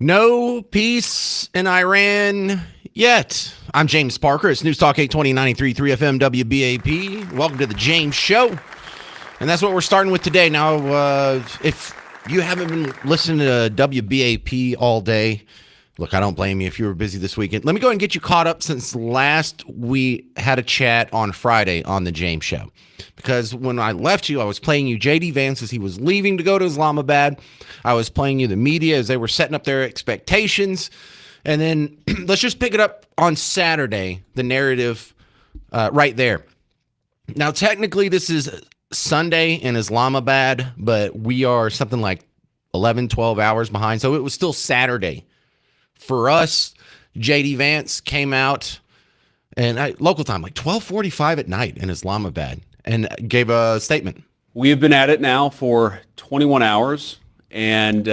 No peace in Iran yet. I'm James Parker. It's News Talk 820 93.3 FM WBAP. Welcome to the James Show. And that's what we're starting with today. Now, if you haven't been listening to WBAP all day, look, I don't blame you if you were busy this weekend. Let me go ahead and get you caught up since last we had a chat on Friday on the James Show. Because when I left you, I was playing you J.D. Vance as he was leaving to go to Islamabad. I was playing you the media as they were setting up their expectations. And then let's just pick it up on Saturday, the narrative right there. Now, technically, this is Sunday in Islamabad, but we are something like 11, 12 hours behind. So it was still Saturday. For us, J.D. Vance came out and local time, like 12:45 at night in Islamabad, and gave a statement. We have been at it now for 21 hours, and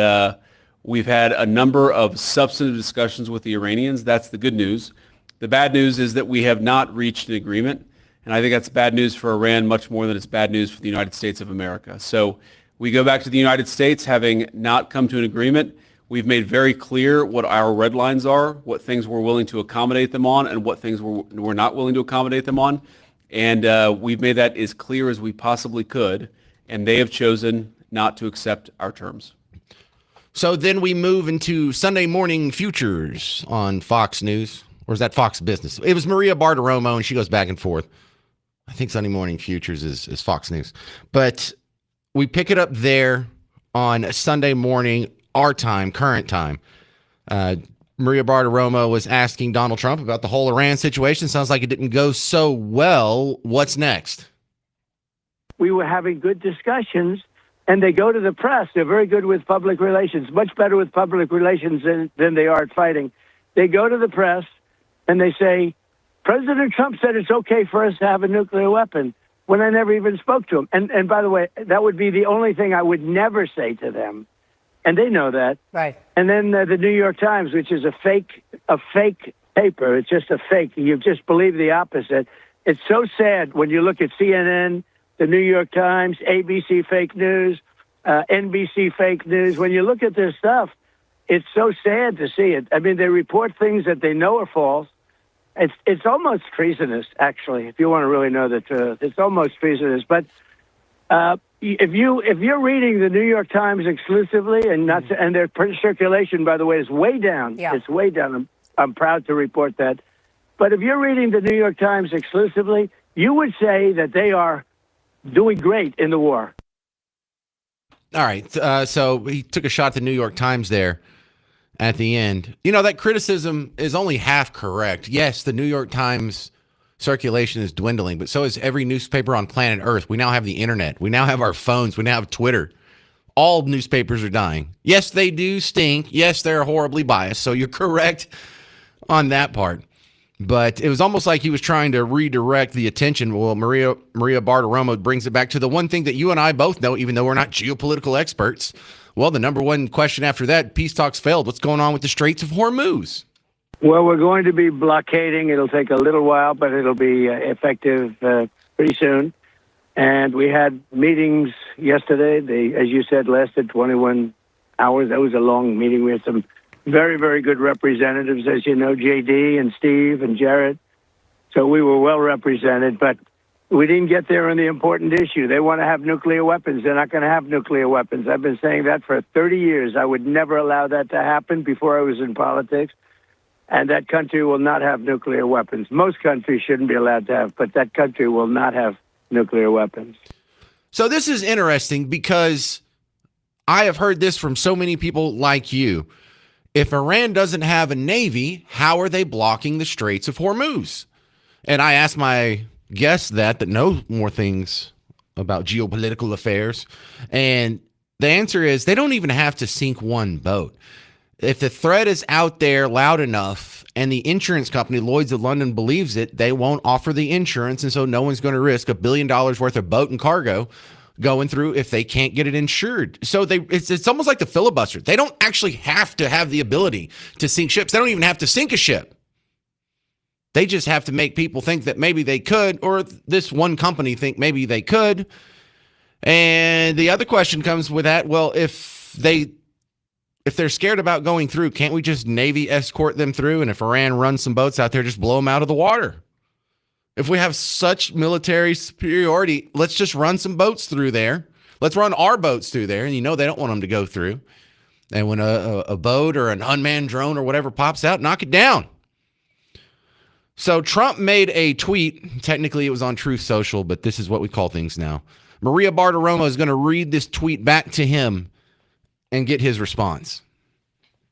we've had a number of substantive discussions with the Iranians. That's the good news. The bad news is that we have not reached an agreement, and I think that's bad news for Iran much more than it's bad news for the United States of America. So we go back to the United States having not come to an agreement. We've made very clear what our red lines are, what things we're willing to accommodate them on, and what things we're not willing to accommodate them on. And we've made that as clear as we possibly could, and they have chosen not to accept our terms. So then we move into Sunday morning futures on Fox News, or is that Fox Business? It was Maria Bartiromo, and she goes back and forth. I think Sunday morning futures is Fox News. But we pick it up there on Sunday morning, our time, current time. Maria Bartiromo was asking Donald Trump about the whole Iran situation. Sounds like it didn't go so well. What's next? We were having good discussions, and they go to the press. They're very good with public relations, much better with public relations than they are at fighting. They go to the press, and they say, President Trump said it's okay for us to have a nuclear weapon, when I never even spoke to him. And by the way, that would be the only thing I would never say to them. And they know that. Right. And then the New York Times, which is a fake paper. It's just a fake. You just believe the opposite. It's so sad when you look at CNN, the New York Times, ABC fake news, NBC fake news. When you look at this stuff, it's so sad to see it. I mean, they report things that they know are false. It's almost treasonous, actually, if you want to really know the truth. It's almost treasonous. But if you're reading the New York Times exclusively and their circulation, by the way, is way down. Yeah. It's way down. I'm proud to report that. But if you're reading the New York Times exclusively, you would say that they are doing great in the war. All right. So he took a shot at the New York Times there at the end. You know, that criticism is only half correct. Yes, the New York Times circulation is dwindling, but so is every newspaper on planet Earth. We now have the internet. We now have our phones. We now have Twitter. All newspapers are dying. Yes, they do stink. Yes, they're horribly biased. So you're correct on that part. But it was almost like he was trying to redirect the attention. Well, Maria Bartiromo brings it back to the one thing that you and I both know, even though we're not geopolitical experts. Well, the number one question after that, peace talks failed. What's going on with the Straits of Hormuz? Well, we're going to be blockading. It'll take a little while, but it'll be effective pretty soon. And we had meetings yesterday. They, as you said, lasted 21 hours. That was a long meeting. We had some very, very good representatives, as you know, J.D. and Steve and Jared. So we were well represented, but we didn't get there on the important issue. They want to have nuclear weapons. They're not going to have nuclear weapons. I've been saying that for 30 years. I would never allow that to happen before I was in politics. And that country will not have nuclear weapons. Most countries shouldn't be allowed to have, but that country will not have nuclear weapons. So this is interesting because I have heard this from so many people like you. If Iran doesn't have a navy, how are they blocking the Straits of Hormuz? And I asked my guests that know more things about geopolitical affairs. And the answer is they don't even have to sink one boat. If the threat is out there loud enough and the insurance company, Lloyd's of London, believes it, they won't offer the insurance. And so no one's going to risk $1 billion worth of boat and cargo going through if they can't get it insured. So it's almost like the filibuster. They don't actually have to have the ability to sink ships. They don't even have to sink a ship. They just have to make people think that maybe they could, or this one company think maybe they could. And the other question comes with that, well, if If they're scared about going through, can't we just Navy escort them through? And if Iran runs some boats out there, just blow them out of the water. If we have such military superiority, let's just run some boats through there. Let's run our boats through there. And they don't want them to go through. And when a boat or an unmanned drone or whatever pops out, knock it down. So Trump made a tweet. Technically, it was on Truth Social, but this is what we call things now. Maria Bartiromo is going to read this tweet back to him and get his response.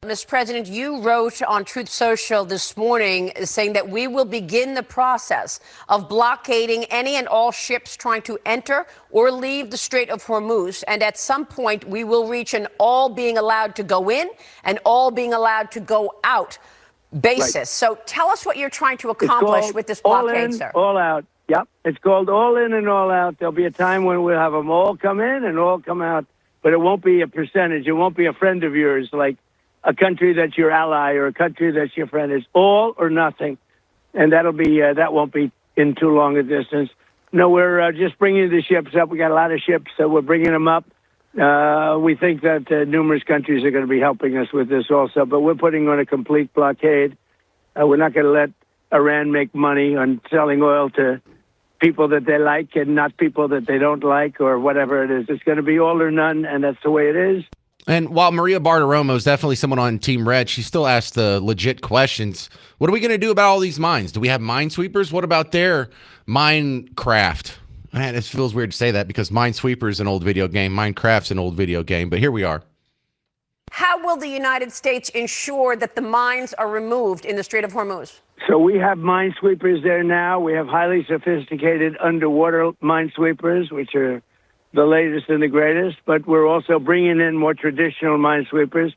Mr. President, you wrote on Truth Social this morning saying that we will begin the process of blockading any and all ships trying to enter or leave the Strait of Hormuz. And at some point, we will reach an all being allowed to go in and all being allowed to go out basis. Right. So tell us what you're trying to accomplish with this blockade, all in, sir. All out. Yep. It's called all in and all out. There'll be a time when we'll have them all come in and all come out, but it won't be a percentage. It won't be a friend of yours like a country that's your ally or a country that's your friend. It's all or nothing, and that won't be in too long a distance. No, we're just bringing the ships up. We got a lot of ships, so we're bringing them up. We think that numerous countries are going to be helping us with this also, but we're putting on a complete blockade. We're not going to let Iran make money on selling oil to people that they like and not people that they don't like or whatever it is. It's going to be all or none, and that's the way it is. And while Maria Bartiromo is definitely someone on Team Red, she still asks the legit questions. What are we going to do about all these mines? Do we have minesweepers? What about their Minecraft? Man, it feels weird to say that because Minesweeper is an old video game. Minecraft's an old video game, but here we are. How will the United States ensure that the mines are removed in the Strait of Hormuz? So we have minesweepers there now. We have highly sophisticated underwater minesweepers, which are the latest and the greatest, but we're also bringing in more traditional minesweepers.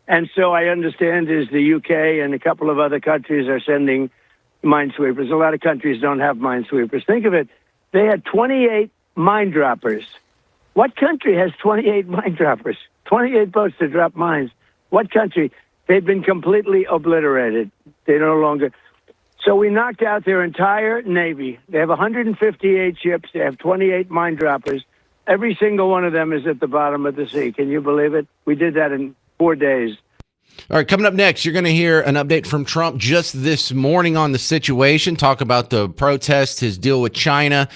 And so I understand is the UK and a couple of other countries are sending minesweepers. A lot of countries don't have minesweepers. Think of it. They had 28 mine droppers. What country has 28 mine droppers? 28 boats to drop mines. What country? They've been completely obliterated. They no longer. So we knocked out their entire Navy. They have 158 ships. They have 28 mine droppers. Every single one of them is at the bottom of the sea. Can you believe it? We did that in 4 days. All right, coming up next, you're going to hear an update from Trump just this morning on the situation, talk about the protests, his deal with China,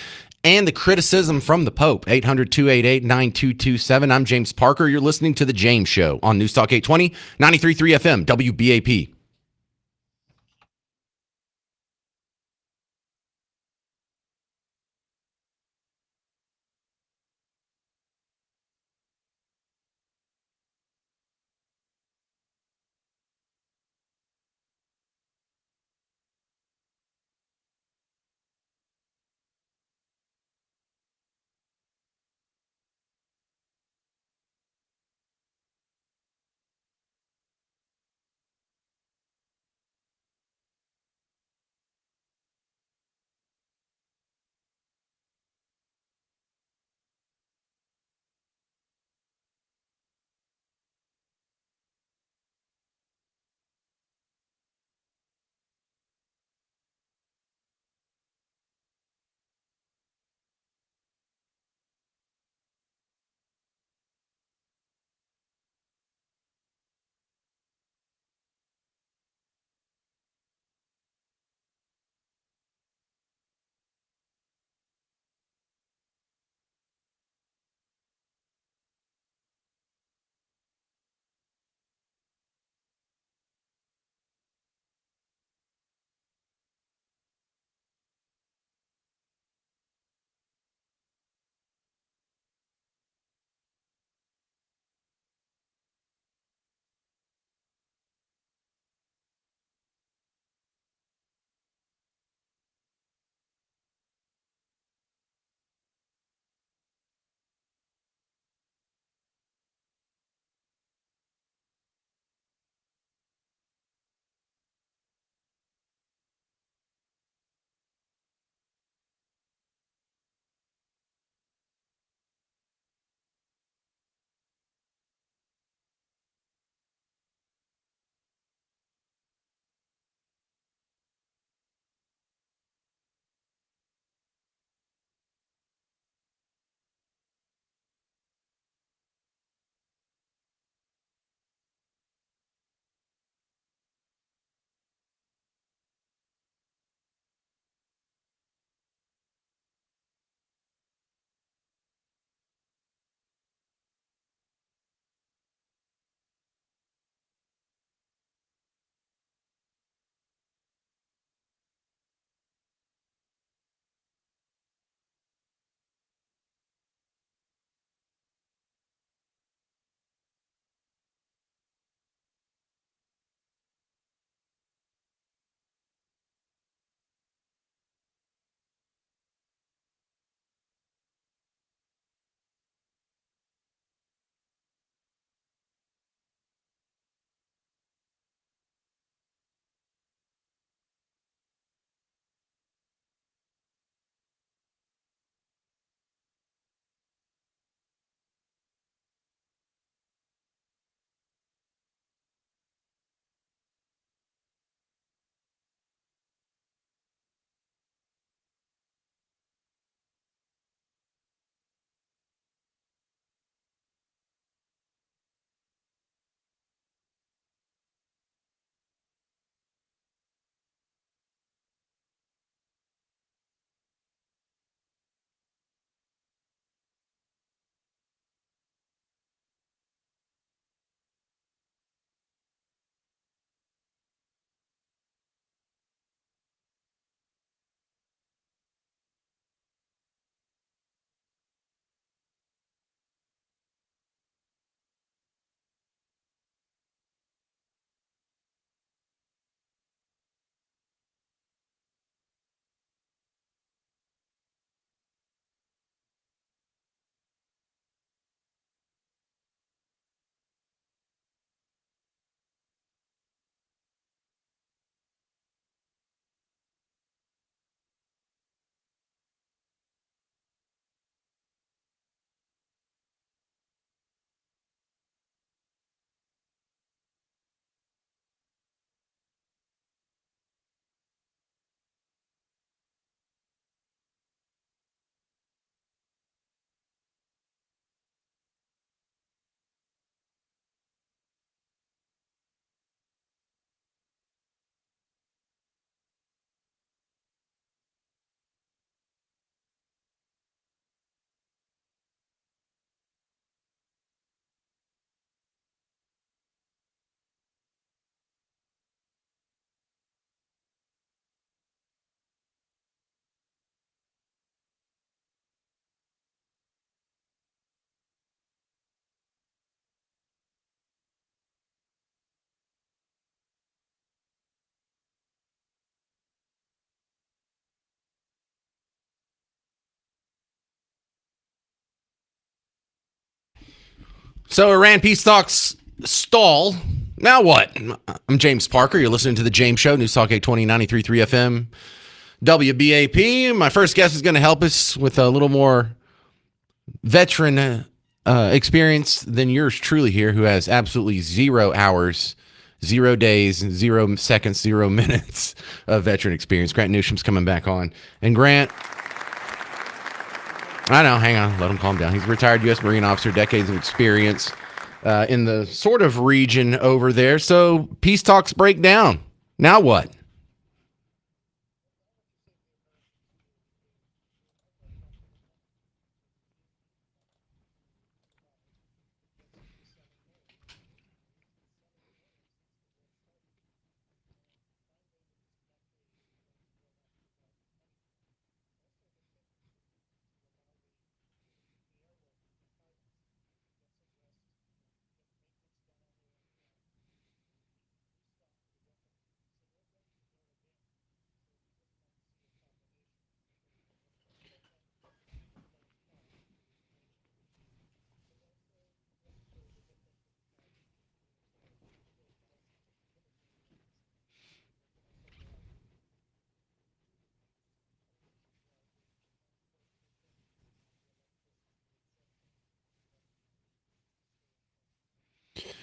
and the criticism from the Pope. 800-288-9227. I'm James Parker. You're listening to The James Show on News Talk 820, 93.3 FM, WBAP. So Iran peace talks stall. Now what? I'm James Parker. You're listening to The James Show, News Talk 820, 93.3 FM, WBAP. My first guest is going to help us with a little more veteran experience than yours truly here, who has absolutely 0 hours, 0 days, 0 seconds, 0 minutes of veteran experience. Grant Newsom's coming back on. And Grant, I know, hang on, let him calm down. He's a retired U.S. Marine officer, decades of experience in the sort of region over there. So peace talks break down. Now what?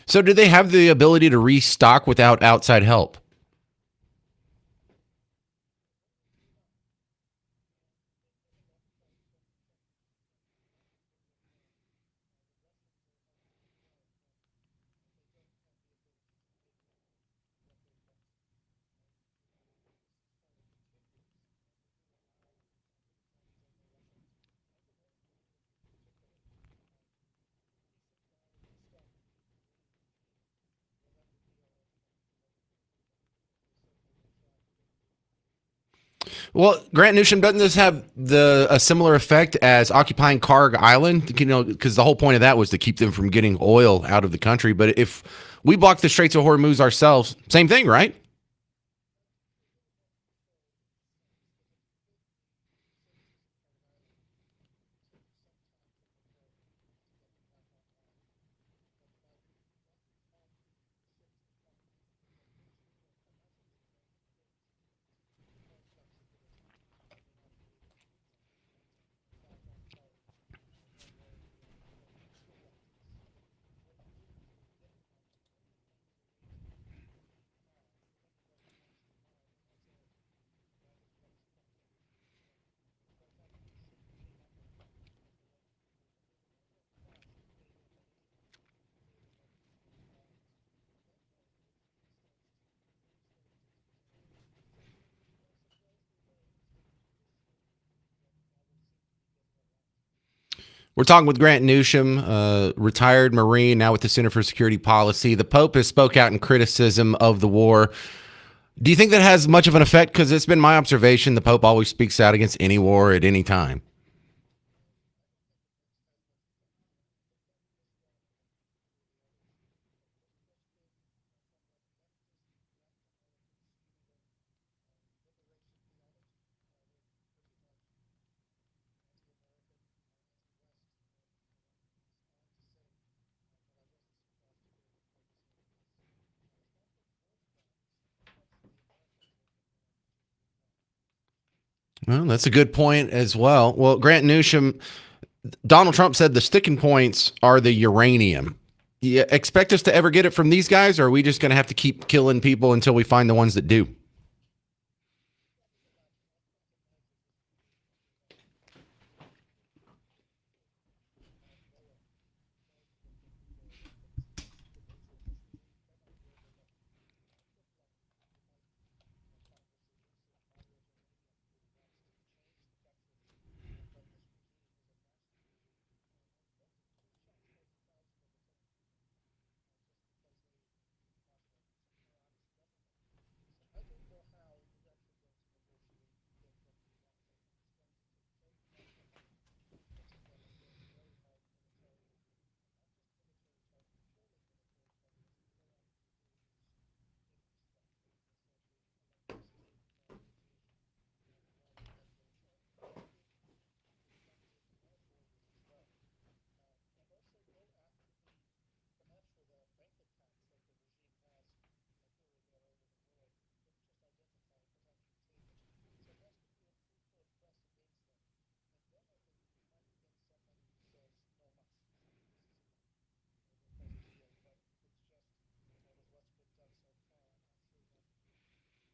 So do they have the ability to restock without outside help? Well, Grant Newsom, doesn't this have a similar effect as occupying Karg Island? You know, because the whole point of that was to keep them from getting oil out of the country. But if we block the Straits of Hormuz ourselves, same thing, right? We're talking with Grant Newsom, retired Marine, now with the Center for Security Policy. The Pope has spoke out in criticism of the war. Do you think that has much of an effect? Because it's been my observation the Pope always speaks out against any war at any time. Well, that's a good point as well. Well, Grant Newsom, Donald Trump said the sticking points are the uranium. You expect us to ever get it from these guys, or are we just going to have to keep killing people until we find the ones that do?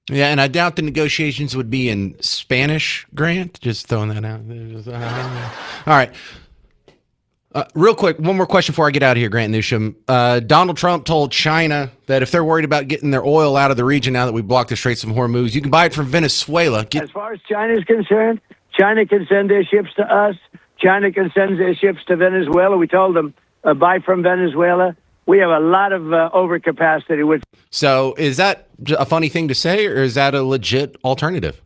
Yeah, and I doubt the negotiations would be in Spanish, Grant. Just throwing that out. All right. Real quick, one more question before I get out of here, Grant Newsham. Donald Trump told China that if they're worried about getting their oil out of the region now that we blocked the Straits of Hormuz, you can buy it from Venezuela. As far as China is concerned, China can send their ships to us. China can send their ships to Venezuela. We told them buy from Venezuela. We have a lot of overcapacity. So is that a funny thing to say, or is that a legit alternative?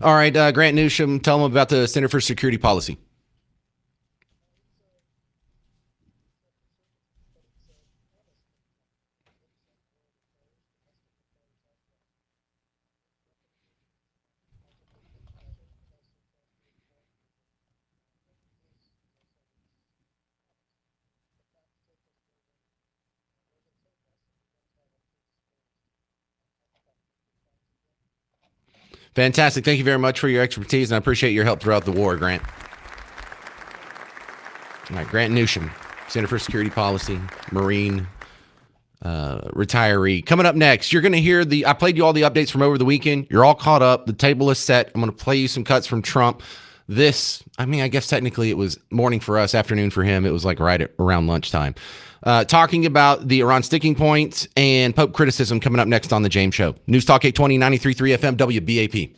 All right, Grant Newsham, tell them about the Center for Security Policy. Fantastic. Thank you very much for your expertise, and I appreciate your help throughout the war, Grant. All right, Grant Newsham, Center for Security Policy, Marine retiree. Coming up next, you're going to hear I played you all the updates from over the weekend. You're all caught up. The table is set. I'm going to play you some cuts from Trump. I guess technically it was morning for us, afternoon for him. It was like right around lunchtime. Talking about the Iran sticking points and Pope criticism coming up next on The James Show. News Talk 820, 93.3 FM, WBAP.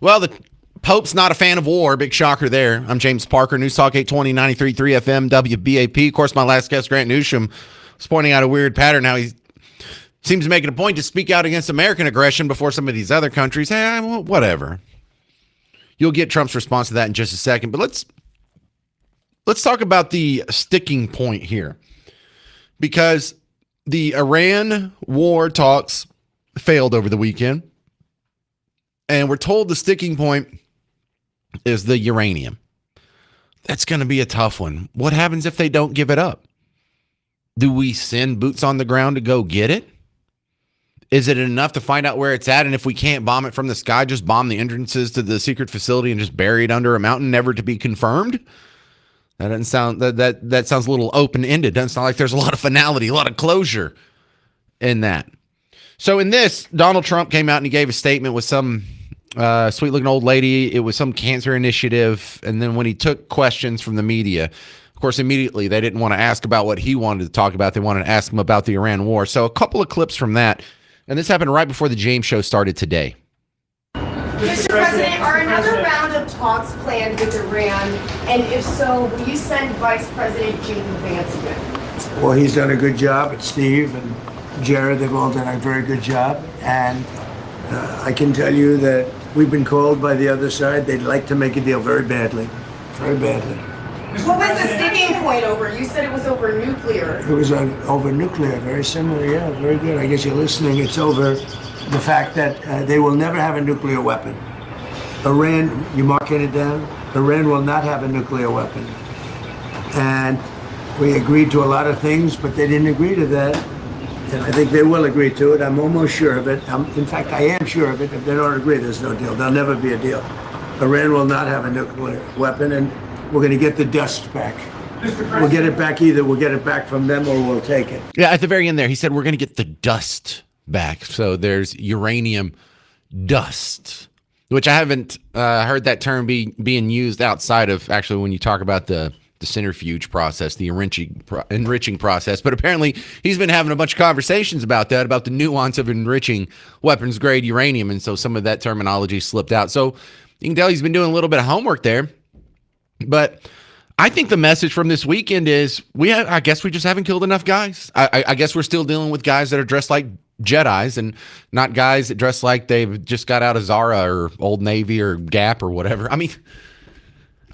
Well, the Pope's not a fan of war. Big shocker there. I'm James Parker, News Talk 820, 93.3 FM, WBAP. Of course, my last guest, Grant Newsham, was pointing out a weird pattern how he seems to make it a point to speak out against American aggression before some of these other countries. Hey, well, whatever. You'll get Trump's response to that in just a second. But let's talk about the sticking point here. Because the Iran war talks failed over the weekend. And we're told the sticking point is the uranium. That's going to be a tough one. What happens if they don't give it up? Do we send boots on the ground to go get it? Is it enough to find out where it's at? And if we can't bomb it from the sky, just bomb the entrances to the secret facility and just bury it under a mountain, never to be confirmed? That doesn't sound that sounds a little open-ended. Doesn't sound like there's a lot of finality, a lot of closure in that. So in this, Donald Trump came out and he gave a statement with some sweet-looking old lady. It was some cancer initiative. And then when he took questions from the media, of course, immediately they didn't want to ask about what he wanted to talk about. They wanted to ask him about the Iran war. So a couple of clips from that. And this happened right before the James Show started today. Mr. President, are another round of talks planned with Iran? And if so, will you send Vice President J.D. Vance again? Well, he's done a good job. It's Steve and Jared. They've all done a very good job. And I can tell you that we've been called by the other side. They'd like to make a deal very badly. Very badly. What was the sticking point over? You said it was over nuclear. It was over nuclear. Very similar. Yeah, very good. I guess you're listening. It's over the fact that they will never have a nuclear weapon. Iran, you marking it down? Iran will not have a nuclear weapon. And we agreed to a lot of things, but they didn't agree to that. And I think they will agree to it. I'm almost sure of it. In fact, I am sure of it. If they don't agree, there's no deal. There'll never be a deal. Iran will not have a nuclear weapon, and we're going to get the dust back. We'll get it back either. We'll get it back from them or we'll take it. Yeah, at the very end there, he said we're going to get the dust back. So there's uranium dust, which I haven't heard that term being used outside of actually when you talk about the centrifuge process, the enriching process. But apparently he's been having a bunch of conversations about that, about the nuance of enriching weapons grade uranium. And so some of that terminology slipped out. So you can tell he's been doing a little bit of homework there. But I think the message from this weekend is I guess we just haven't killed enough guys. I guess we're still dealing with guys that are dressed like Jedis and not guys that dress like they've just got out of Zara or Old Navy or Gap or whatever. I mean,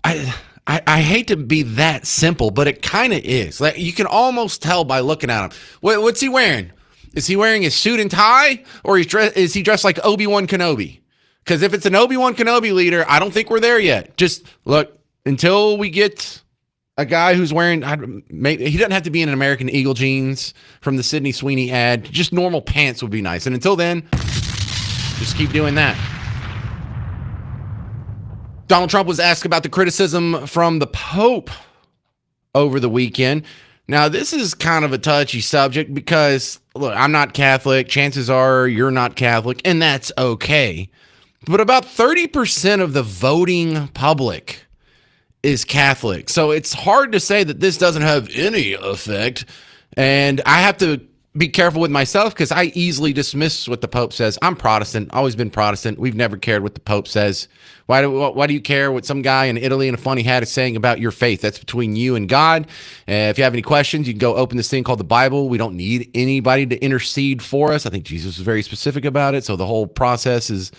I hate to be that simple, but it kind of is. Like you can almost tell by looking at him. What's he wearing? Is he wearing his suit and tie, or is he dressed like Obi-Wan Kenobi? Because if it's an Obi-Wan Kenobi leader, I don't think we're there yet. Just look. Until we get a guy who's wearing, he doesn't have to be in an American Eagle jeans from the Sydney Sweeney ad. Just normal pants would be nice. And until then, just keep doing that. Donald Trump was asked about the criticism from the Pope over the weekend. Now, this is kind of a touchy subject because, look, I'm not Catholic. Chances are you're not Catholic, and that's okay. But about 30% of the voting public is Catholic. So it's hard to say that this doesn't have any effect. And I have to be careful with myself because I easily dismiss what the Pope says. I'm Protestant, always been Protestant. We've never cared what the Pope says. Why do you care what some guy in Italy in a funny hat is saying about your faith? That's between you and God. If you have any questions, you can go open this thing called the Bible. We don't need anybody to intercede for us. I think Jesus was very specific about it. So the whole process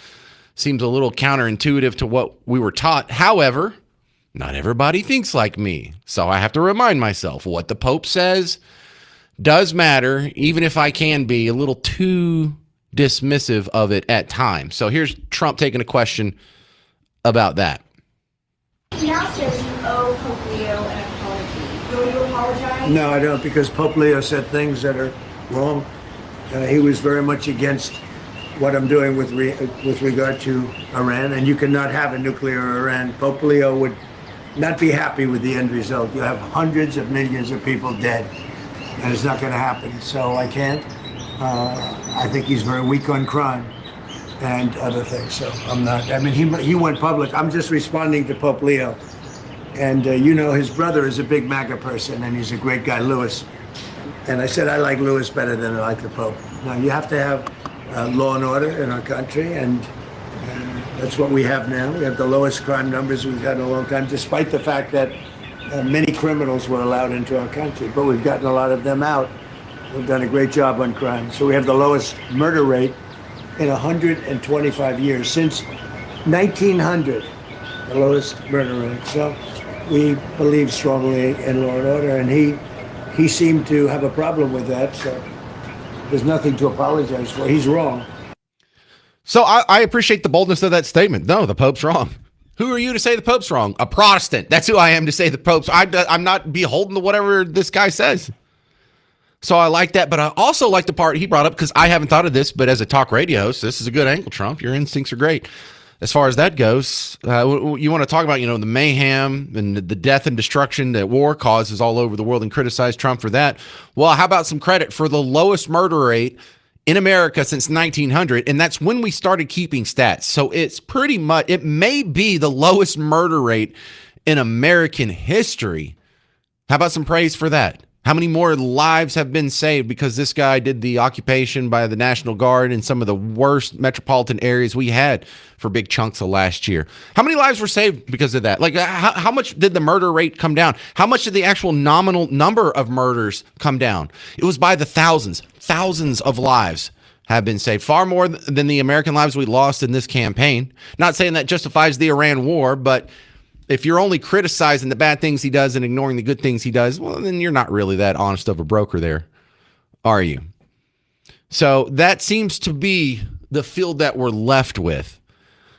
seems a little counterintuitive to what we were taught. However, not everybody thinks like me, so I have to remind myself what the Pope says does matter, even if I can be a little too dismissive of it at times. So here's Trump taking a question about that. He now says you owe Pope Leo an apology. Will you apologize? No, I don't, because Pope Leo said things that are wrong. He was very much against what I'm doing with regard to Iran, and you cannot have a nuclear Iran. Pope Leo would not be happy with the end result. You have hundreds of millions of people dead, and it's not going to happen. So I can't. I think he's very weak on crime and other things. So I'm not. I mean, he went public. I'm just responding to Pope Leo, and his brother is a big MAGA person, and he's a great guy, Louis. And I said I like Louis better than I like the Pope. Now you have to have law and order in our country, and That's what we have now. We have the lowest crime numbers we've had in a long time, despite the fact that many criminals were allowed into our country. But we've gotten a lot of them out. We've done a great job on crime. So we have the lowest murder rate in 125 years, since 1900, the lowest murder rate. So we believe strongly in law and order, and he seemed to have a problem with that. So there's nothing to apologize for. He's wrong. So I appreciate the boldness of that statement. No, the Pope's wrong. Who are you to say the Pope's wrong? A Protestant. That's who I am to say the Pope's. I'm not beholden to whatever this guy says. So I like that, but I also like the part he brought up, because I haven't thought of this, but as a talk radio host, this is a good angle, Trump. Your instincts are great. As far as that goes, you want to talk about, the mayhem and the death and destruction that war causes all over the world and criticize Trump for that. Well, how about some credit for the lowest murder rate in America since 1900, and that's when we started keeping stats. So it's pretty much, it may be the lowest murder rate in American history. How about some praise for that? How many more lives have been saved because this guy did the occupation by the National Guard in some of the worst metropolitan areas we had for big chunks of last year? How many lives were saved because of that? Like, how much did the murder rate come down? How much did the actual nominal number of murders come down? It was by the thousands. Thousands of lives have been saved, far more than the American lives we lost in this campaign. Not saying that justifies the Iran war, but if you're only criticizing the bad things he does and ignoring the good things he does, well, then you're not really that honest of a broker there, are you? So that seems to be the field that we're left with.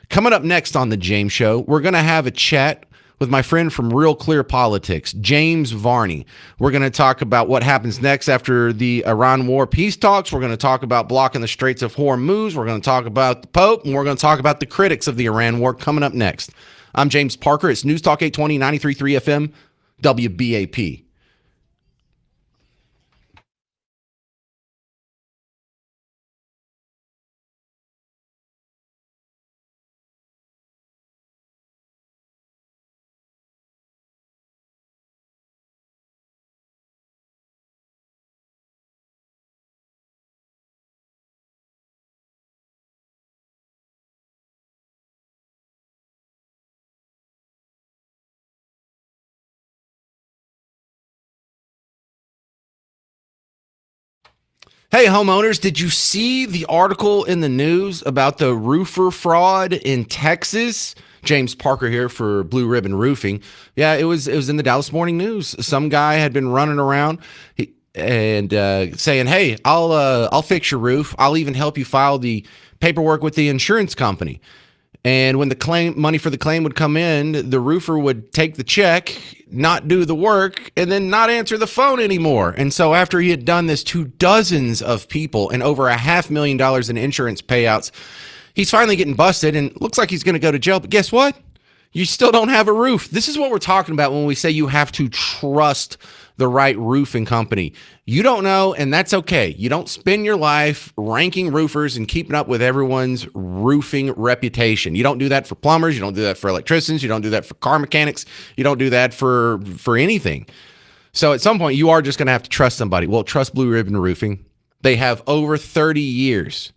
Coming up next on The James Show, we're going to have a chat with my friend from Real Clear Politics, James Varney. We're going to talk about what happens next after the Iran war peace talks. We're going to talk about blocking the Straits of Hormuz. We're going to talk about the Pope, and we're going to talk about the critics of the Iran war coming up next. I'm James Parker. It's News Talk 820, 93.3 FM, WBAP. Hey, homeowners, did you see the article in the news about the roofer fraud in Texas? James Parker here for Blue Ribbon Roofing. Yeah, it was in the Dallas Morning News. Some guy had been running around and saying, "Hey, I'll fix your roof. I'll even help you file the paperwork with the insurance company." And when the money for the claim would come in, the roofer would take the check, not do the work, and then not answer the phone anymore. And so after he had done this to dozens of people and over $500,000 in insurance payouts, he's finally getting busted and looks like he's going to go to jail. But guess what? You still don't have a roof. This is what we're talking about when we say you have to trust the right roofing company. You don't know, and that's okay. You don't spend your life ranking roofers and keeping up with everyone's roofing reputation. You don't do that for plumbers. You don't do that for electricians. You don't do that for car mechanics. You don't do that for anything. So at some point, you are just going to have to trust somebody. Well, trust Blue Ribbon Roofing. They have over 30 years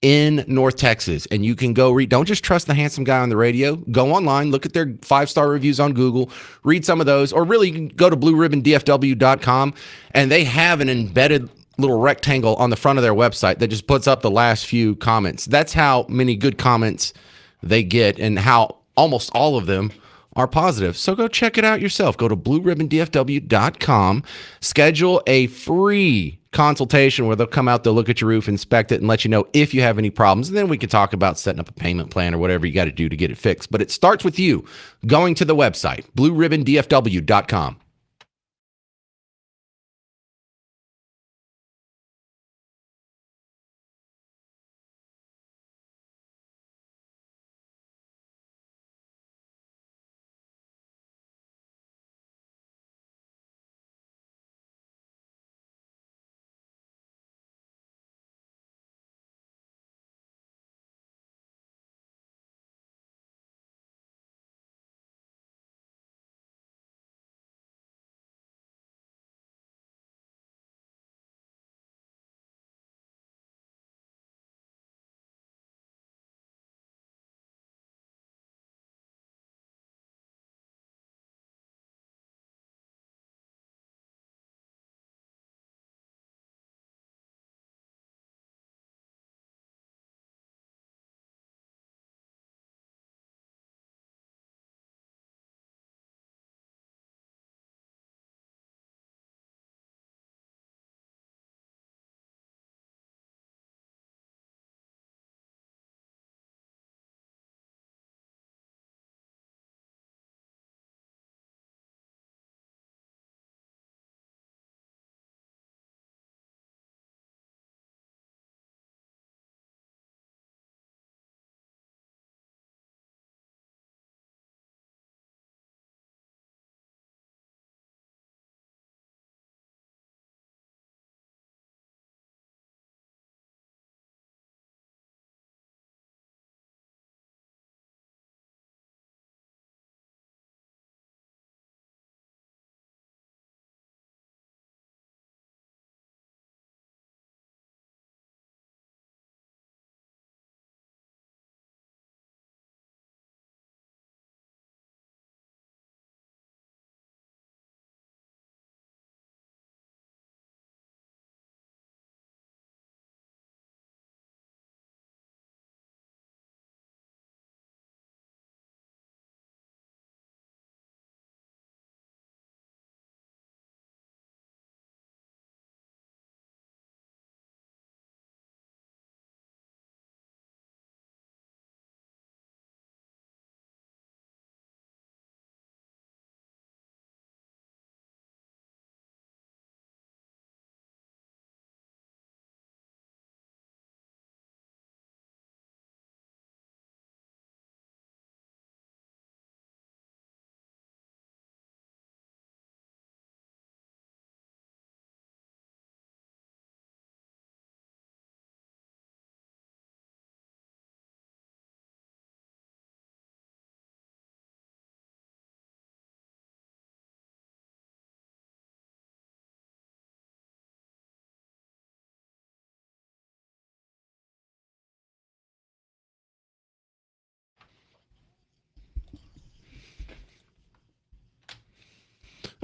in North Texas, and you can go read. Don't just trust the handsome guy on the radio. Go online, look at their 5-star reviews on Google, read some of those, or really you can go to blueribbondfw.com, and they have an embedded little rectangle on the front of their website that just puts up the last few comments. That's how many good comments they get and how almost all of them are positive. So go check it out yourself. Go to blueribbondfw.com, schedule a free consultation where they'll come out, they'll look at your roof, inspect it, and let you know if you have any problems. And then we can talk about setting up a payment plan or whatever you got to do to get it fixed. But it starts with you going to the website, blueribbondfw.com.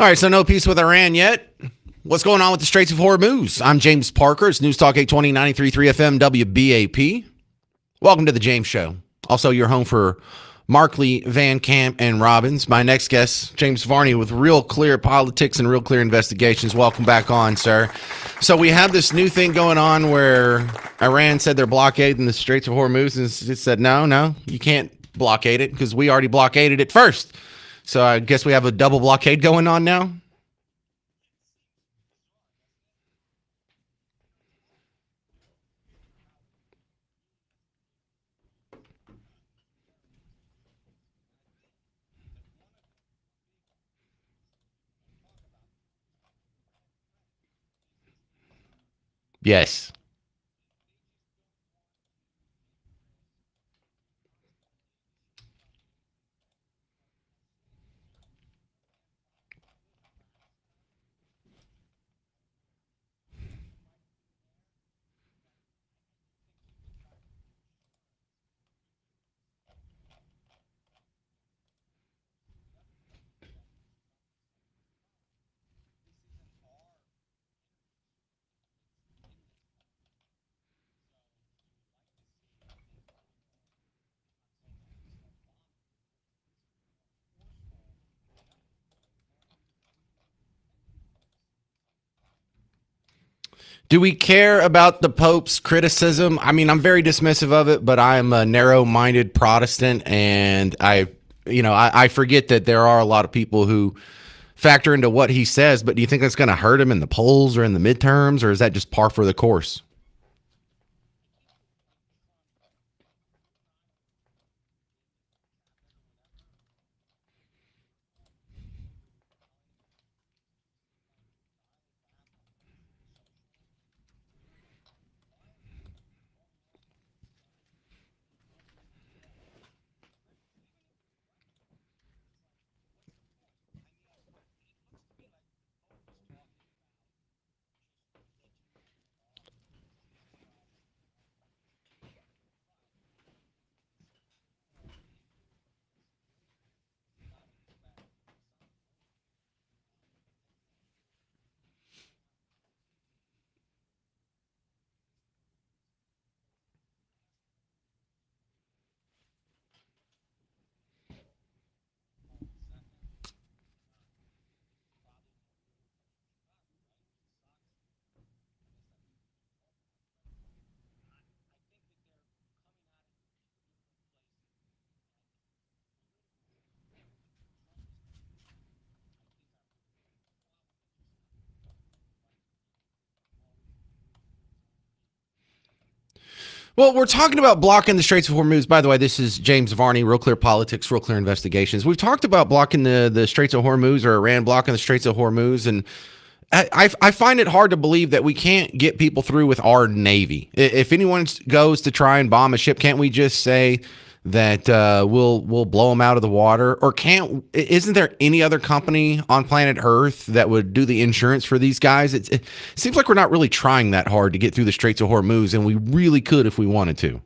All right, so no peace with Iran yet. What's going on with the Straits of Hormuz? I'm James Parker. It's News Talk 820 93.3 FM WBAP. Welcome to the James Show. Also, your home for Markley, Van Camp, and Robbins. My next guest, James Varney, with Real Clear Politics and Real Clear Investigations. Welcome back on, sir. So we have this new thing going on where Iran said they're blockading the Straits of Hormuz, and it said, no, you can't blockade it because we already blockaded it first. So I guess we have a double blockade going on now. Yes. Do we care about the Pope's criticism? I mean, I'm very dismissive of it, but I'm a narrow-minded Protestant, and I forget that there are a lot of people who factor into what he says. But do you think that's going to hurt him in the polls or in the midterms, or is that just par for the course? Well, we're talking about blocking the Straits of Hormuz. By the way, this is James Varney, Real Clear Politics, Real Clear Investigations. We've talked about blocking the Straits of Hormuz, or Iran blocking the Straits of Hormuz, and I find it hard to believe that we can't get people through with our Navy. If anyone goes to try and bomb a ship, can't we just say that we'll blow them out of the water? Or isn't there any other company on planet Earth that would do the insurance for these guys? It seems like we're not really trying that hard to get through the Straits of Hormuz, and we really could if we wanted to.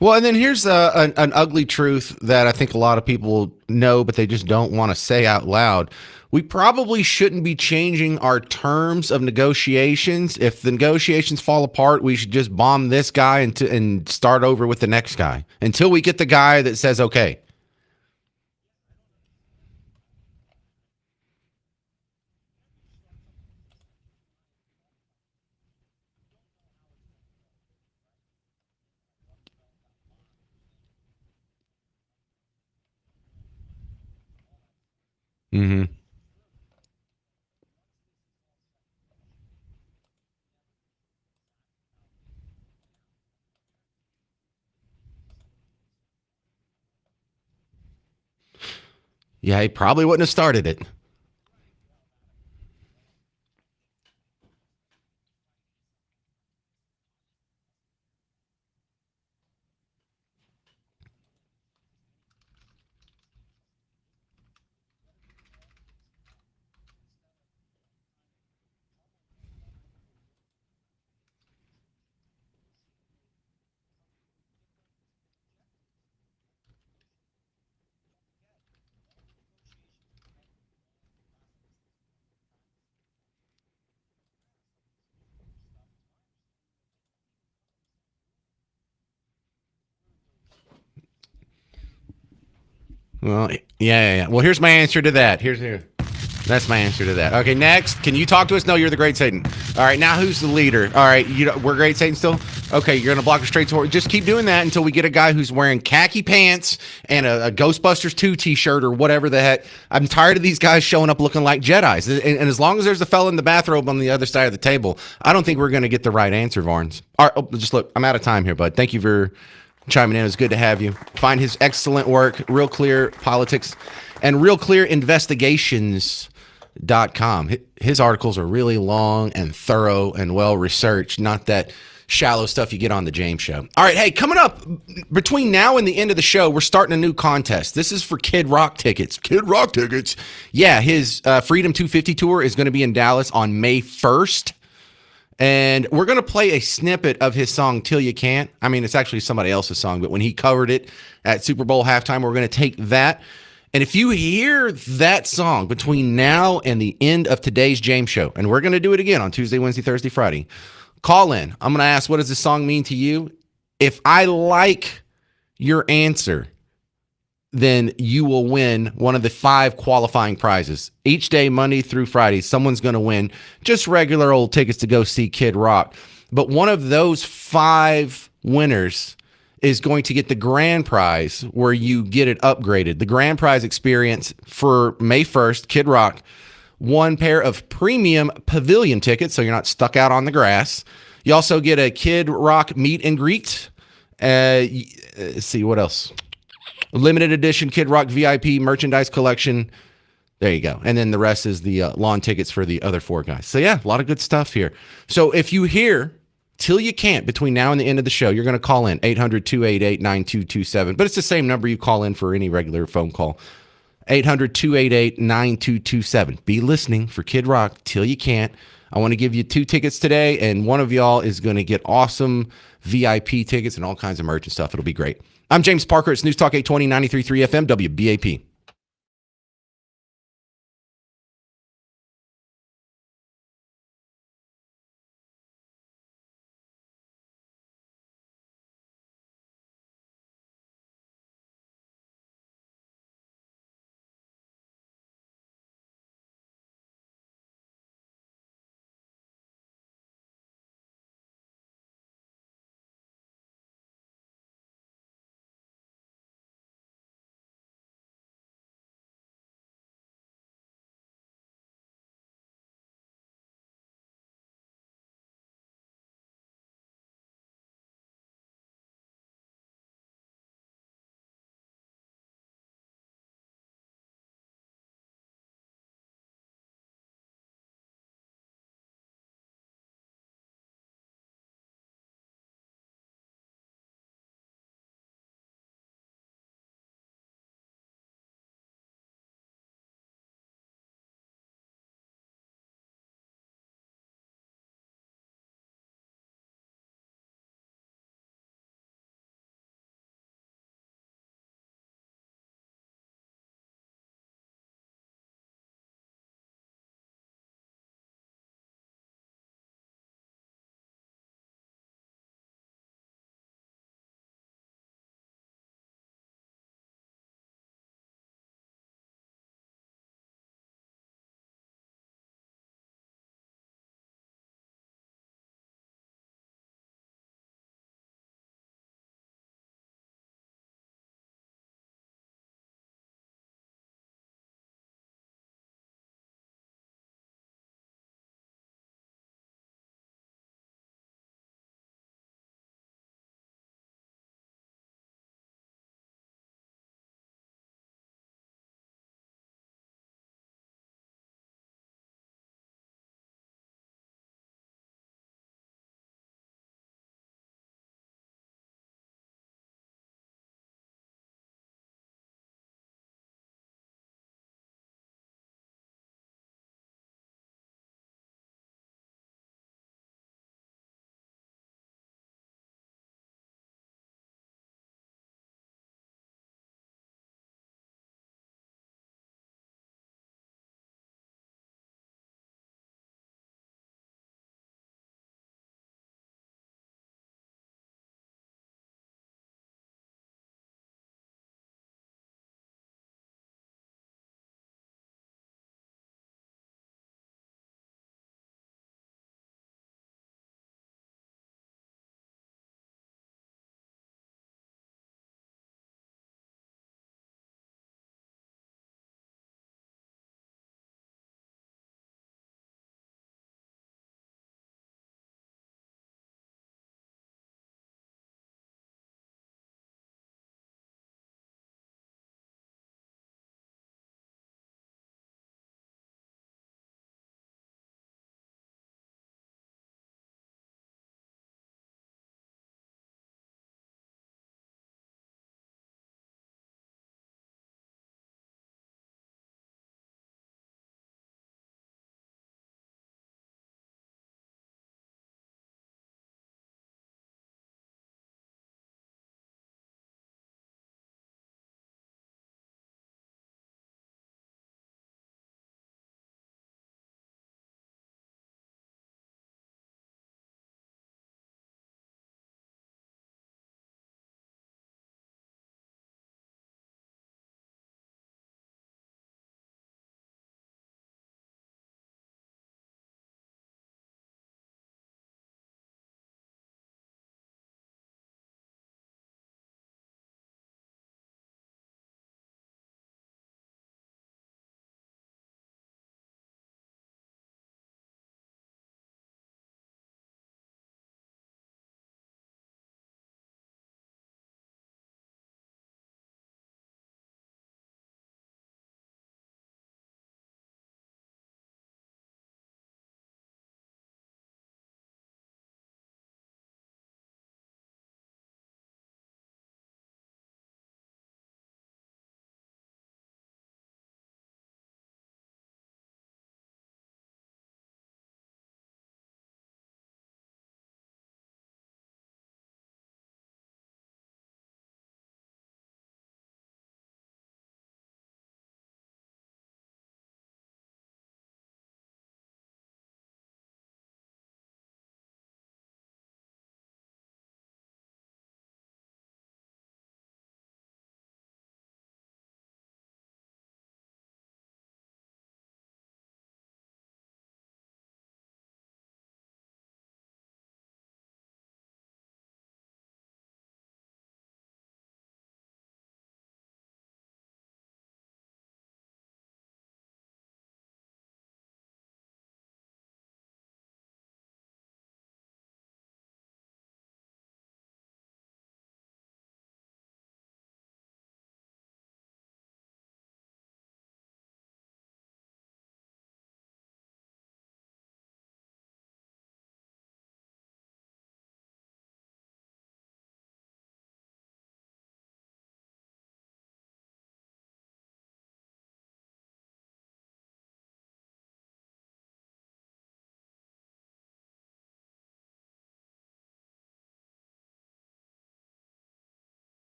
Well, and then here's an ugly truth that I think a lot of people know, but they just don't want to say out loud. We probably shouldn't be changing our terms of negotiations. If the negotiations fall apart, we should just bomb this guy and start over with the next guy until we get the guy that says, okay. Mm-hmm. Yeah, he probably wouldn't have started it. Well, yeah. Well, here's my answer to that. That's my answer to that. Okay, next. Can you talk to us? No, you're the Great Satan. All right, now who's the leader? All right, we're Great Satan still? Okay, you're going to block a straight sword. Just keep doing that until we get a guy who's wearing khaki pants and a Ghostbusters 2 t-shirt or whatever the heck. I'm tired of these guys showing up looking like Jedis. And as long as there's a fella in the bathrobe on the other side of the table, I don't think we're going to get the right answer, Varnes. All right, just look, I'm out of time here, bud. Thank you for chiming in. It's good to have you. Find his excellent work, Real Clear Politics and Real Clear Investigations.com. His articles are really long and thorough and well researched, not that shallow stuff you get on the James Show. All right, hey, coming up between now and the end of the show, we're starting a new contest. This is for Kid Rock tickets. Kid Rock tickets. Yeah, his Freedom 250 tour is going to be in Dallas on May 1st. And we're going to play a snippet of his song, Till You Can't. I mean, it's actually somebody else's song, but when he covered it at Super Bowl halftime, we're going to take that. And if you hear that song between now and the end of today's James Show, and we're going to do it again on Tuesday, Wednesday, Thursday, Friday, call in. I'm going to ask, what does this song mean to you? If I like your answer, then you will win one of the 5 qualifying prizes. Each day, Monday through Friday, someone's going to win just regular old tickets to go see Kid Rock. But one of those 5 winners is going to get the grand prize where you get it upgraded. The grand prize experience for May 1st, Kid Rock, 1 pair of premium pavilion tickets, so you're not stuck out on the grass. You also get a Kid Rock meet and greet. Let's see, what else? Limited edition Kid Rock VIP merchandise collection. There you go. And then the rest is the lawn tickets for the other 4 guys. So yeah, a lot of good stuff here. So if you hear Till You Can't between now and the end of the show, you're going to call in 800-288-9227. But it's the same number you call in for any regular phone call. 800-288-9227. Be listening for Kid Rock, Till You Can't. I want to give you 2 tickets today, and one of y'all is going to get awesome VIP tickets and all kinds of merch and stuff. It'll be great. I'm James Parker. It's News Talk 820, 93.3 FM, WBAP.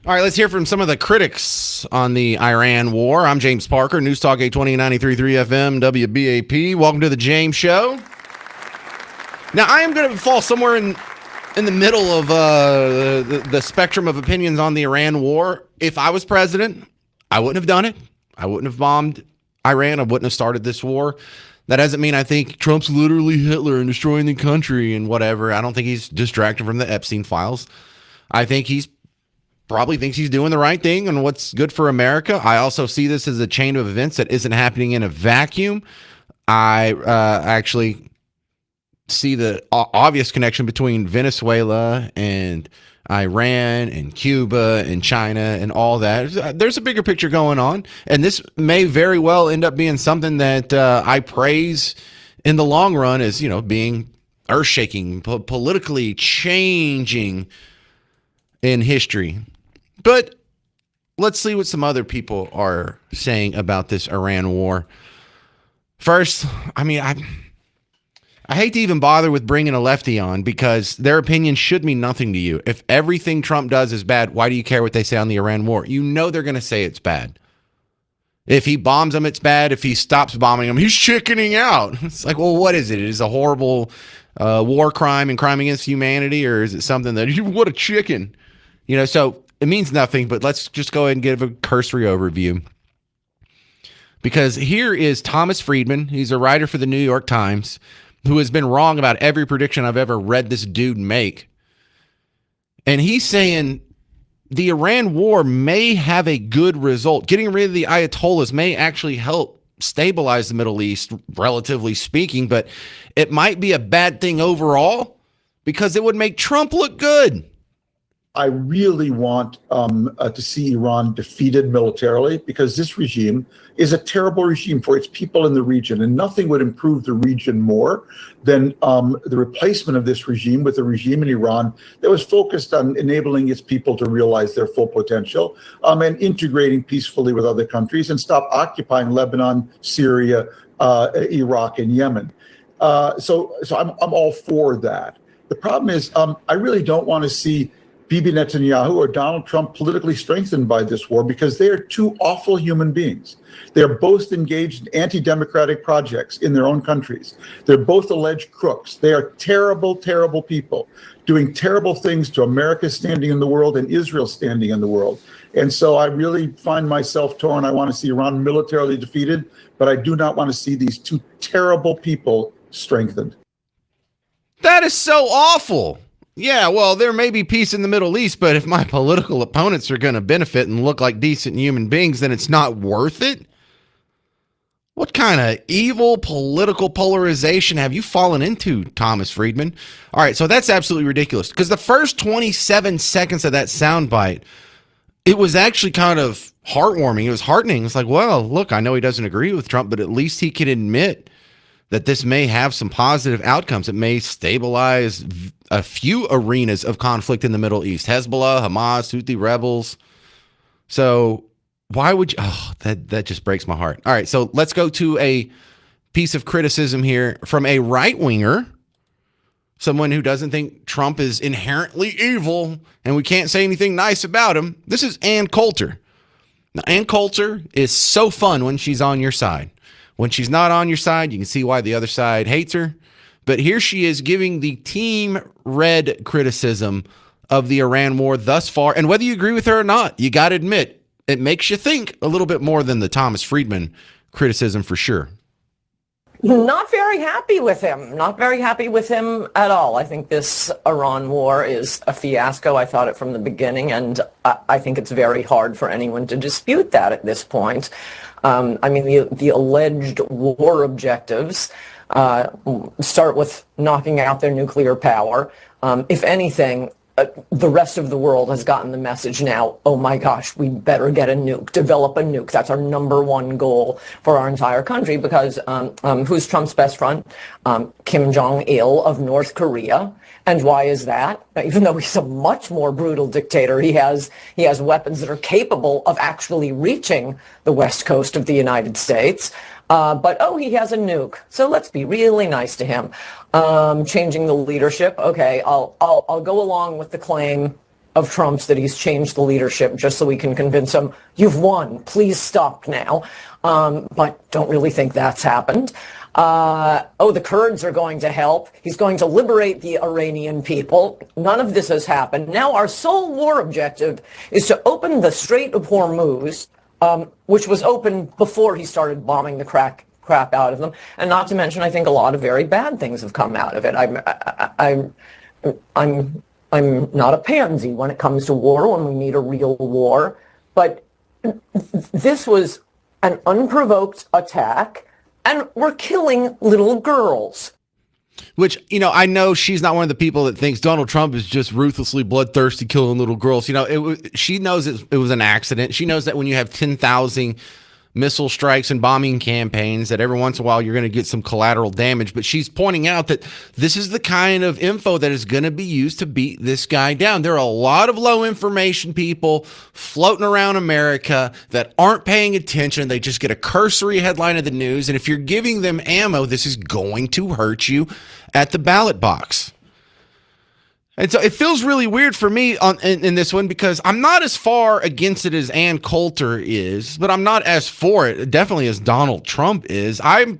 All right, let's hear from some of the critics on the Iran war. I'm James Parker, News Talk 820 93.3 FM, WBAP. Welcome to the James Show. Now, I am going to fall somewhere in the middle of the spectrum of opinions on the Iran war. If I was president, I wouldn't have done it. I wouldn't have bombed Iran. I wouldn't have started this war. That doesn't mean I think Trump's literally Hitler and destroying the country and whatever. I don't think he's distracted from the Epstein files. I think he's probably thinks he's doing the right thing and what's good for America. I also see this as a chain of events that isn't happening in a vacuum. I actually see the obvious connection between Venezuela and Iran and Cuba and China and all that. There's a bigger picture going on, and this may very well end up being something that I praise in the long run as, you know, being earth-shaking, politically changing in history. But let's see what some other people are saying about this Iran war. First, I mean, I hate to even bother with bringing a lefty on because their opinion should mean nothing to you. If everything Trump does is bad, why do you care what they say on the Iran war? You know they're going to say it's bad. If he bombs them, it's bad. If he stops bombing them, he's chickening out. It's like, well, what is it? Is it a horrible war crime and crime against humanity, or is it something that, what a chicken? You know, so it means nothing, but let's just go ahead and give a cursory overview. Because here is Thomas Friedman. He's a writer for the New York Times who has been wrong about every prediction I've ever read this dude make. And he's saying the Iran war may have a good result. Getting rid of the Ayatollahs may actually help stabilize the Middle East, relatively speaking, but it might be a bad thing overall because it would make Trump look good. I really want to see Iran defeated militarily because this regime is a terrible regime for its people in the region, and nothing would improve the region more than the replacement of this regime with a regime in Iran that was focused on enabling its people to realize their full potential and integrating peacefully with other countries and stop occupying Lebanon, Syria, Iraq, and Yemen. So I'm all for that. The problem is I really don't want to see Bibi Netanyahu or Donald Trump politically strengthened by this war because they are two awful human beings. They're both engaged in anti-democratic projects in their own countries. They're both alleged crooks. They are terrible, terrible people doing terrible things to America's standing in the world and Israel's standing in the world. And so I really find myself torn. I want to see Iran militarily defeated, but I do not want to see these two terrible people strengthened. That is so awful. Yeah, well, there may be peace in the Middle East, but if my political opponents are going to benefit and look like decent human beings, then it's not worth it. What kind of evil political polarization have you fallen into, Thomas Friedman? All right, so that's absolutely ridiculous because the first 27 seconds of that soundbite, it was actually kind of heartwarming. It was heartening. It's like, well, look, I know he doesn't agree with Trump, but at least he can admit that this may have some positive outcomes. It may stabilize a few arenas of conflict in the Middle East. Hezbollah, Hamas, Houthi rebels. So why would you? Oh, that just breaks my heart. All right, so let's go to a piece of criticism here from a right-winger, someone who doesn't think Trump is inherently evil and we can't say anything nice about him. This is Ann Coulter. Now, Ann Coulter is so fun when she's on your side. When she's not on your side, you can see why the other side hates her. But here she is giving the Team Red criticism of the Iran war thus far. And whether you agree with her or not, you got to admit, it makes you think a little bit more than the Thomas Friedman criticism for sure. Not very happy with him. Not very happy with him at all. I think this Iran war is a fiasco. I thought it from the beginning, and I think it's very hard for anyone to dispute that at this point. I mean, the alleged war objectives start with knocking out their nuclear power. If anything, the rest of the world has gotten the message now, oh my gosh, we better get a nuke, develop a nuke. That's our number one goal for our entire country because who's Trump's best friend? Kim Jong-il of North Korea. And why is that? Even though he's a much more brutal dictator, he has weapons that are capable of actually reaching the west coast of the United States. But he has a nuke. So let's be really nice to him. Changing the leadership. Okay, I'll go along with the claim of Trump's that he's changed the leadership just so we can convince him, you've won, please stop now. But don't really think that's happened. The Kurds are going to help. He's going to liberate the Iranian people. None of this has happened. Now our sole war objective is to open the Strait of Hormuz, which was open before he started bombing the crap out of them. And not to mention, I think a lot of very bad things have come out of it. I'm not a pansy when it comes to war, when we need a real war. But this was an unprovoked attack, and we're killing little girls. Which, I know she's not one of the people that thinks Donald Trump is just ruthlessly bloodthirsty killing little girls. She knows it was an accident. She knows that when you have 10,000 missile strikes and bombing campaigns, that every once in a while you're going to get some collateral damage. But she's pointing out that this is the kind of info that is going to be used to beat this guy down. There are a lot of low information people floating around America that aren't paying attention. They just get a cursory headline of the news. And if you're giving them ammo, this is going to hurt you at the ballot box. And so it feels really weird for me in this one, because I'm not as far against it as Ann Coulter is, but I'm not as for it, definitely, as Donald Trump is. I'm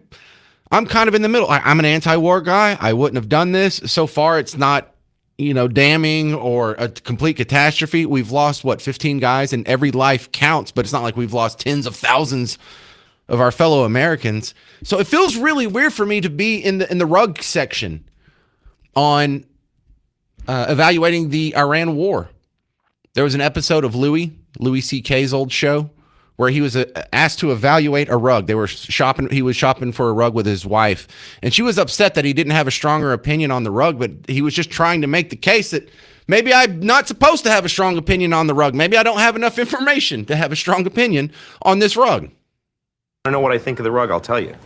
kind of in the middle. I'm an anti-war guy. I wouldn't have done this. So far, it's not, damning or a complete catastrophe. We've lost, 15 guys, and every life counts, but it's not like we've lost tens of thousands of our fellow Americans. So it feels really weird for me to be in the rug section on evaluating the Iran war. There was an episode of Louis C.K.'s old show where he was asked to evaluate a rug. He was shopping for a rug with his wife, and she was upset that he didn't have a stronger opinion on the rug, but he was just trying to make the case that maybe I'm not supposed to have a strong opinion on the rug. Maybe I don't have enough information to have a strong opinion on this rug. I don't know what I think of the rug, I'll tell you.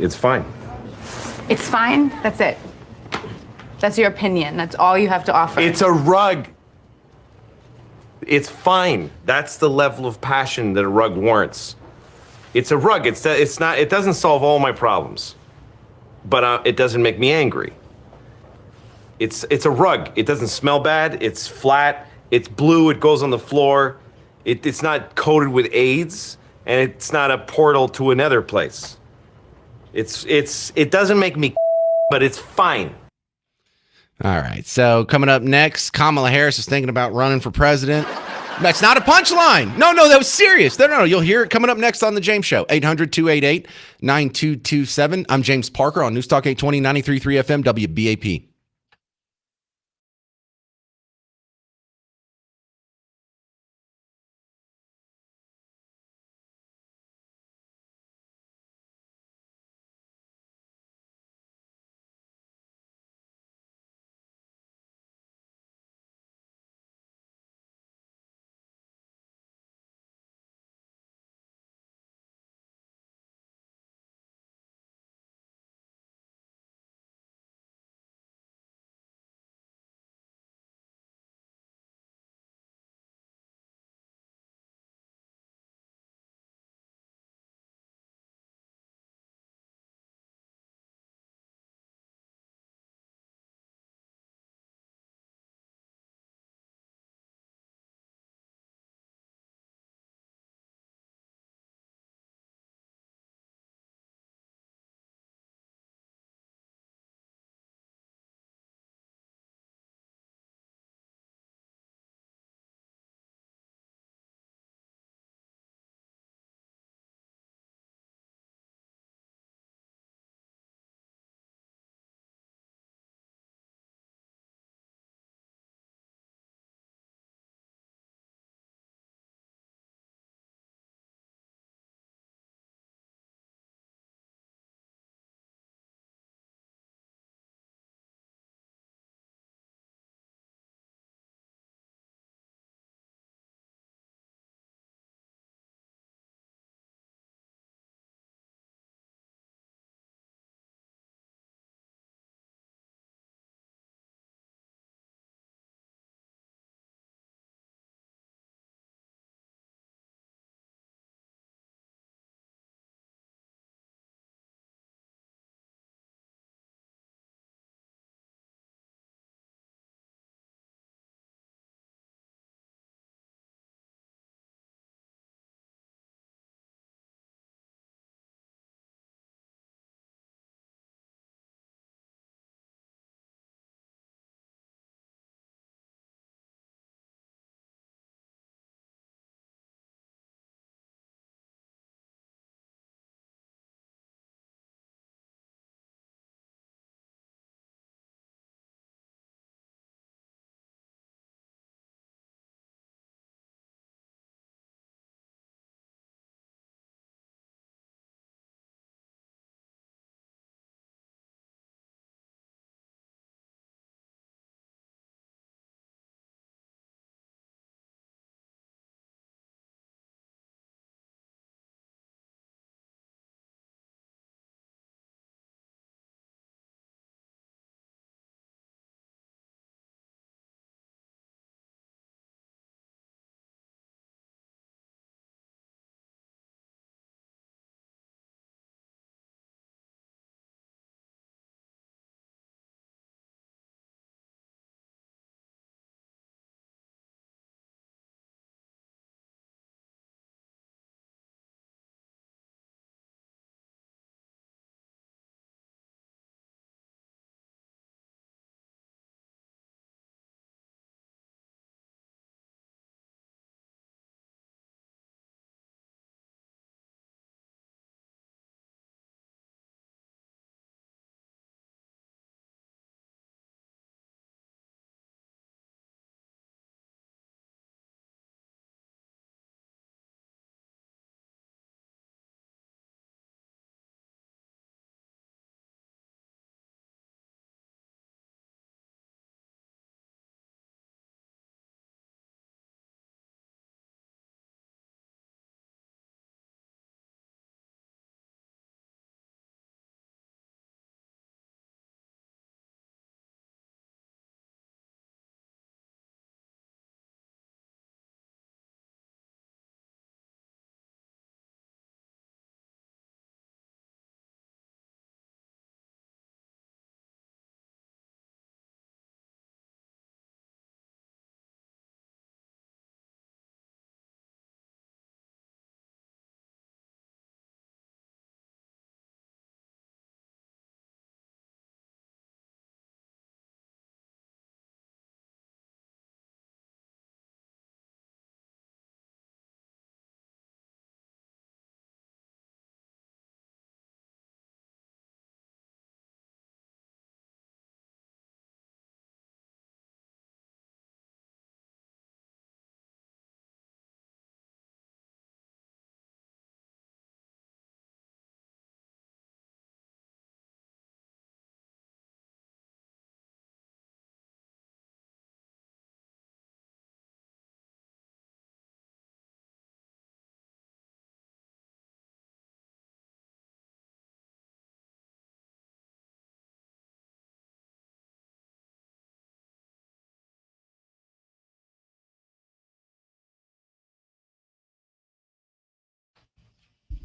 It's fine. It's fine? That's it. That's your opinion. That's all you have to offer. It's a rug. It's fine. That's the level of passion that a rug warrants. It's a rug. It's not. It doesn't solve all my problems, but it doesn't make me angry. It's a rug. It doesn't smell bad. It's flat. It's blue. It goes on the floor. It's not coated with AIDS, and it's not a portal to another place. It doesn't make me, but it's fine. All right. So coming up next, Kamala Harris is thinking about running for president. That's not a punchline. No, that was serious. No. You'll hear it coming up next on The James Show. 800-288-9227. I'm James Parker on News Talk 820, 93.3 FM, WBAP.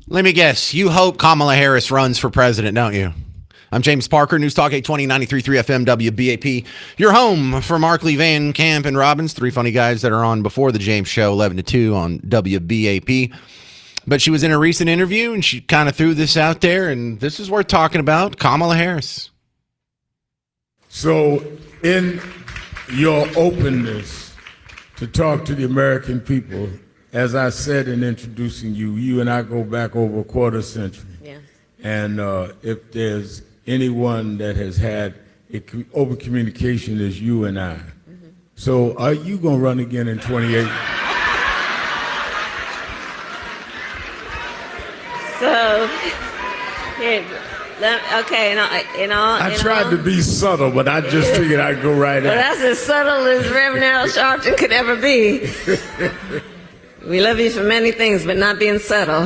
Let me guess. You hope Kamala Harris runs for president, don't you? I'm James Parker, News Talk 820, 93.3 FM, WBAP. Your home for Markley, Van Camp, and Robbins, three funny guys that are on before the James Show, 11 to 2 on WBAP. But she was in a recent interview, and she kind of threw this out there, and this is worth talking about, Kamala Harris. So in your openness to talk to the American people, as I said in introducing you, you and I go back over a quarter century. Yes. And if there's anyone that has had open communication, is you and I. Mm-hmm. So are you going to run again in 28? So, okay, I tried to be subtle, but I just figured I'd go right well, at it. that's as subtle as Reverend Al Sharpton could ever be. We love you for many things, but not being subtle.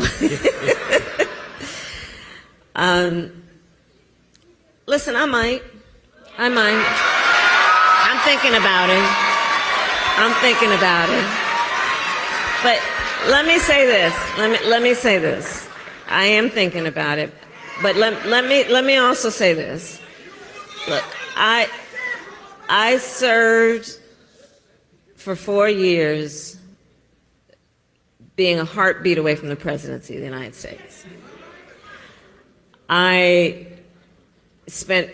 Listen, I might. I'm thinking about it. But let me say this. Let me say this. I am thinking about it. But let me also say this. Look, I served for 4 years being a heartbeat away from the presidency of the United States. I spent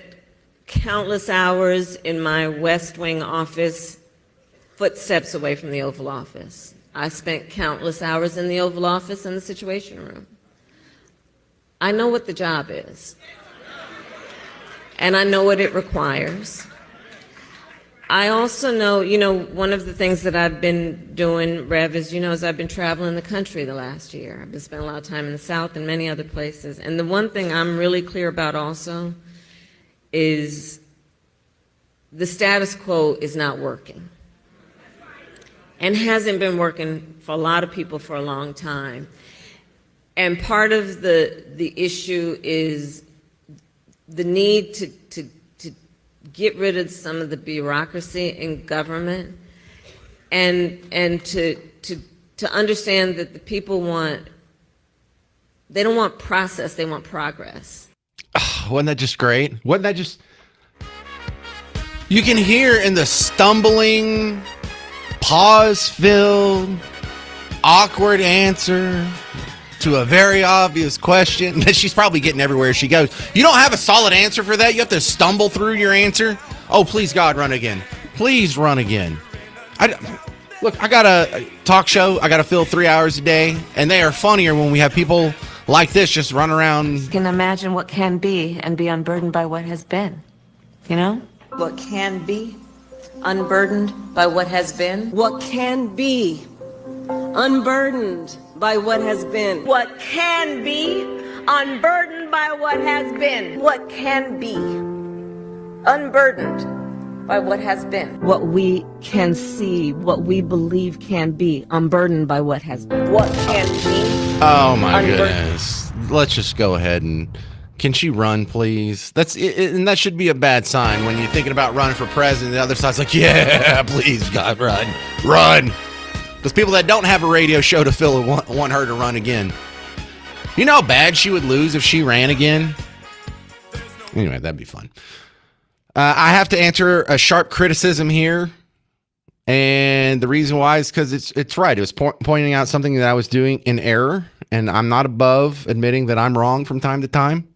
countless hours in my West Wing office, footsteps away from the Oval Office. I spent countless hours in the Oval Office and the Situation Room. I know what the job is, and I know what it requires. I also know, one of the things that I've been doing, Rev, is I've been traveling the country the last year. I've been spending a lot of time in the South and many other places. And the one thing I'm really clear about also is the status quo is not working and hasn't been working for a lot of people for a long time. And part of the issue is the need to get rid of some of the bureaucracy in government and to understand that the people they don't want process, they want progress. Wasn't that just great? Wasn't that just... You can hear in the stumbling, pause-filled, awkward answer to a very obvious question that she's probably getting everywhere she goes. You don't have a solid answer for that? You have to stumble through your answer? Oh, please, God, run again. Please run again. Look, I got a talk show. I got to fill 3 hours a day, and they are funnier when we have people like this just run around. You can imagine what can be and be unburdened by what has been, What can be unburdened by what has been. What can be unburdened by what has been. What can be unburdened by what has been. What can be unburdened by what has been. What we can see, what we believe can be unburdened by what has been. What can be. Oh my goodness. Let's just go ahead and... Can she run, please? That's it, and that should be a bad sign when you're thinking about running for president. The other side's like, yeah, please, God, run. Because people that don't have a radio show to fill want her to run again. You know how bad she would lose if she ran again? Anyway, that'd be fun. I have to answer a sharp criticism here. And the reason why is because it's right. It was pointing out something that I was doing in error. And I'm not above admitting that I'm wrong from time to time.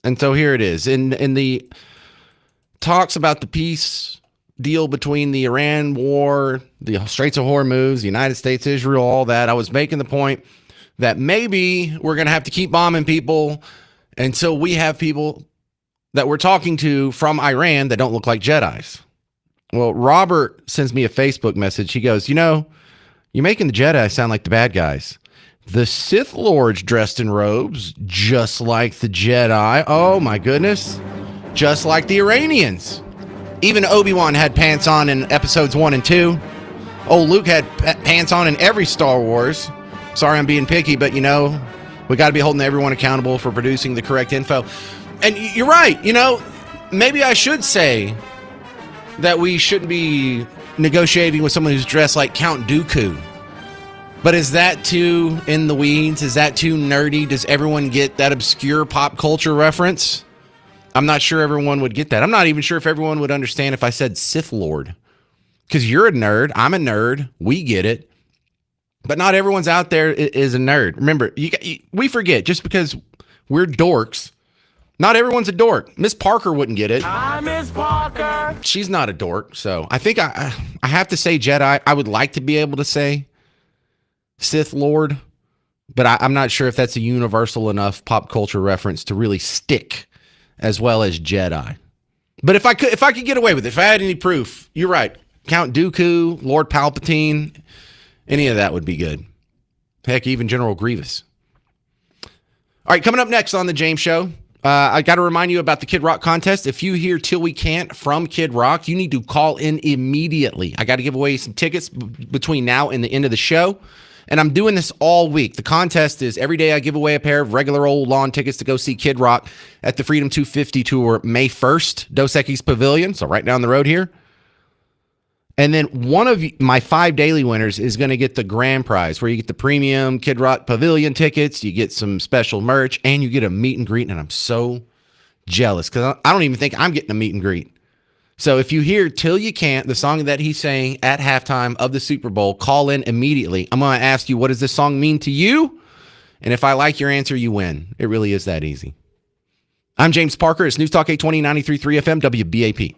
And so here it is. In the talks about the peace deal between the Iran war, the Straits of Hormuz, the United States, Israel, all that, I was making the point that maybe we're going to have to keep bombing people until we have people that we're talking to from Iran that don't look like Jedis. Well, Robert sends me a Facebook message. He goes, you're making the Jedi sound like the bad guys. The Sith Lords dressed in robes, just like the Jedi. Oh, my goodness. Just like the Iranians. Even Obi-Wan had pants on in episodes 1 and 2. Oh, Luke had pants on in every Star Wars. Sorry, I'm being picky, but, we got to be holding everyone accountable for producing the correct info. And you're right. Maybe I should say that we shouldn't be negotiating with someone who's dressed like Count Dooku. But is that too in the weeds? Is that too nerdy? Does everyone get that obscure pop culture reference? I'm not sure everyone would get that. I'm not even sure if everyone would understand if I said Sith Lord. Because you're a nerd. I'm a nerd. We get it. But not everyone's out there is a nerd. Remember, we forget just because we're dorks. Not everyone's a dork. Miss Parker wouldn't get it. Hi, Miss Parker. She's not a dork. So I think I have to say Jedi. I would like to be able to say Sith Lord, but I'm not sure if that's a universal enough pop culture reference to really stick as well as Jedi. But if I could get away with it, if I had any proof, you're right. Count Dooku, Lord Palpatine, any of that would be good. Heck, even General Grievous. All right, coming up next on the James Show, I got to remind you about the Kid Rock contest. If you hear Till We Can't from Kid Rock, you need to call in immediately. I got to give away some tickets between now and the end of the show. And I'm doing this all week. The contest is every day I give away a pair of regular old lawn tickets to go see Kid Rock at the Freedom 250 Tour May 1st, Dos Equis Pavilion, so right down the road here. And then one of my 5 daily winners is going to get the grand prize, where you get the premium Kid Rock Pavilion tickets, you get some special merch, and you get a meet and greet. And I'm so jealous because I don't even think I'm getting a meet and greet. So if you hear Till You Can't, the song that he's saying at halftime of the Super Bowl, call in immediately. I'm going to ask you, what does this song mean to you? And if I like your answer, you win. It really is that easy. I'm James Parker. It's News Talk 820 93.3 FM WBAP.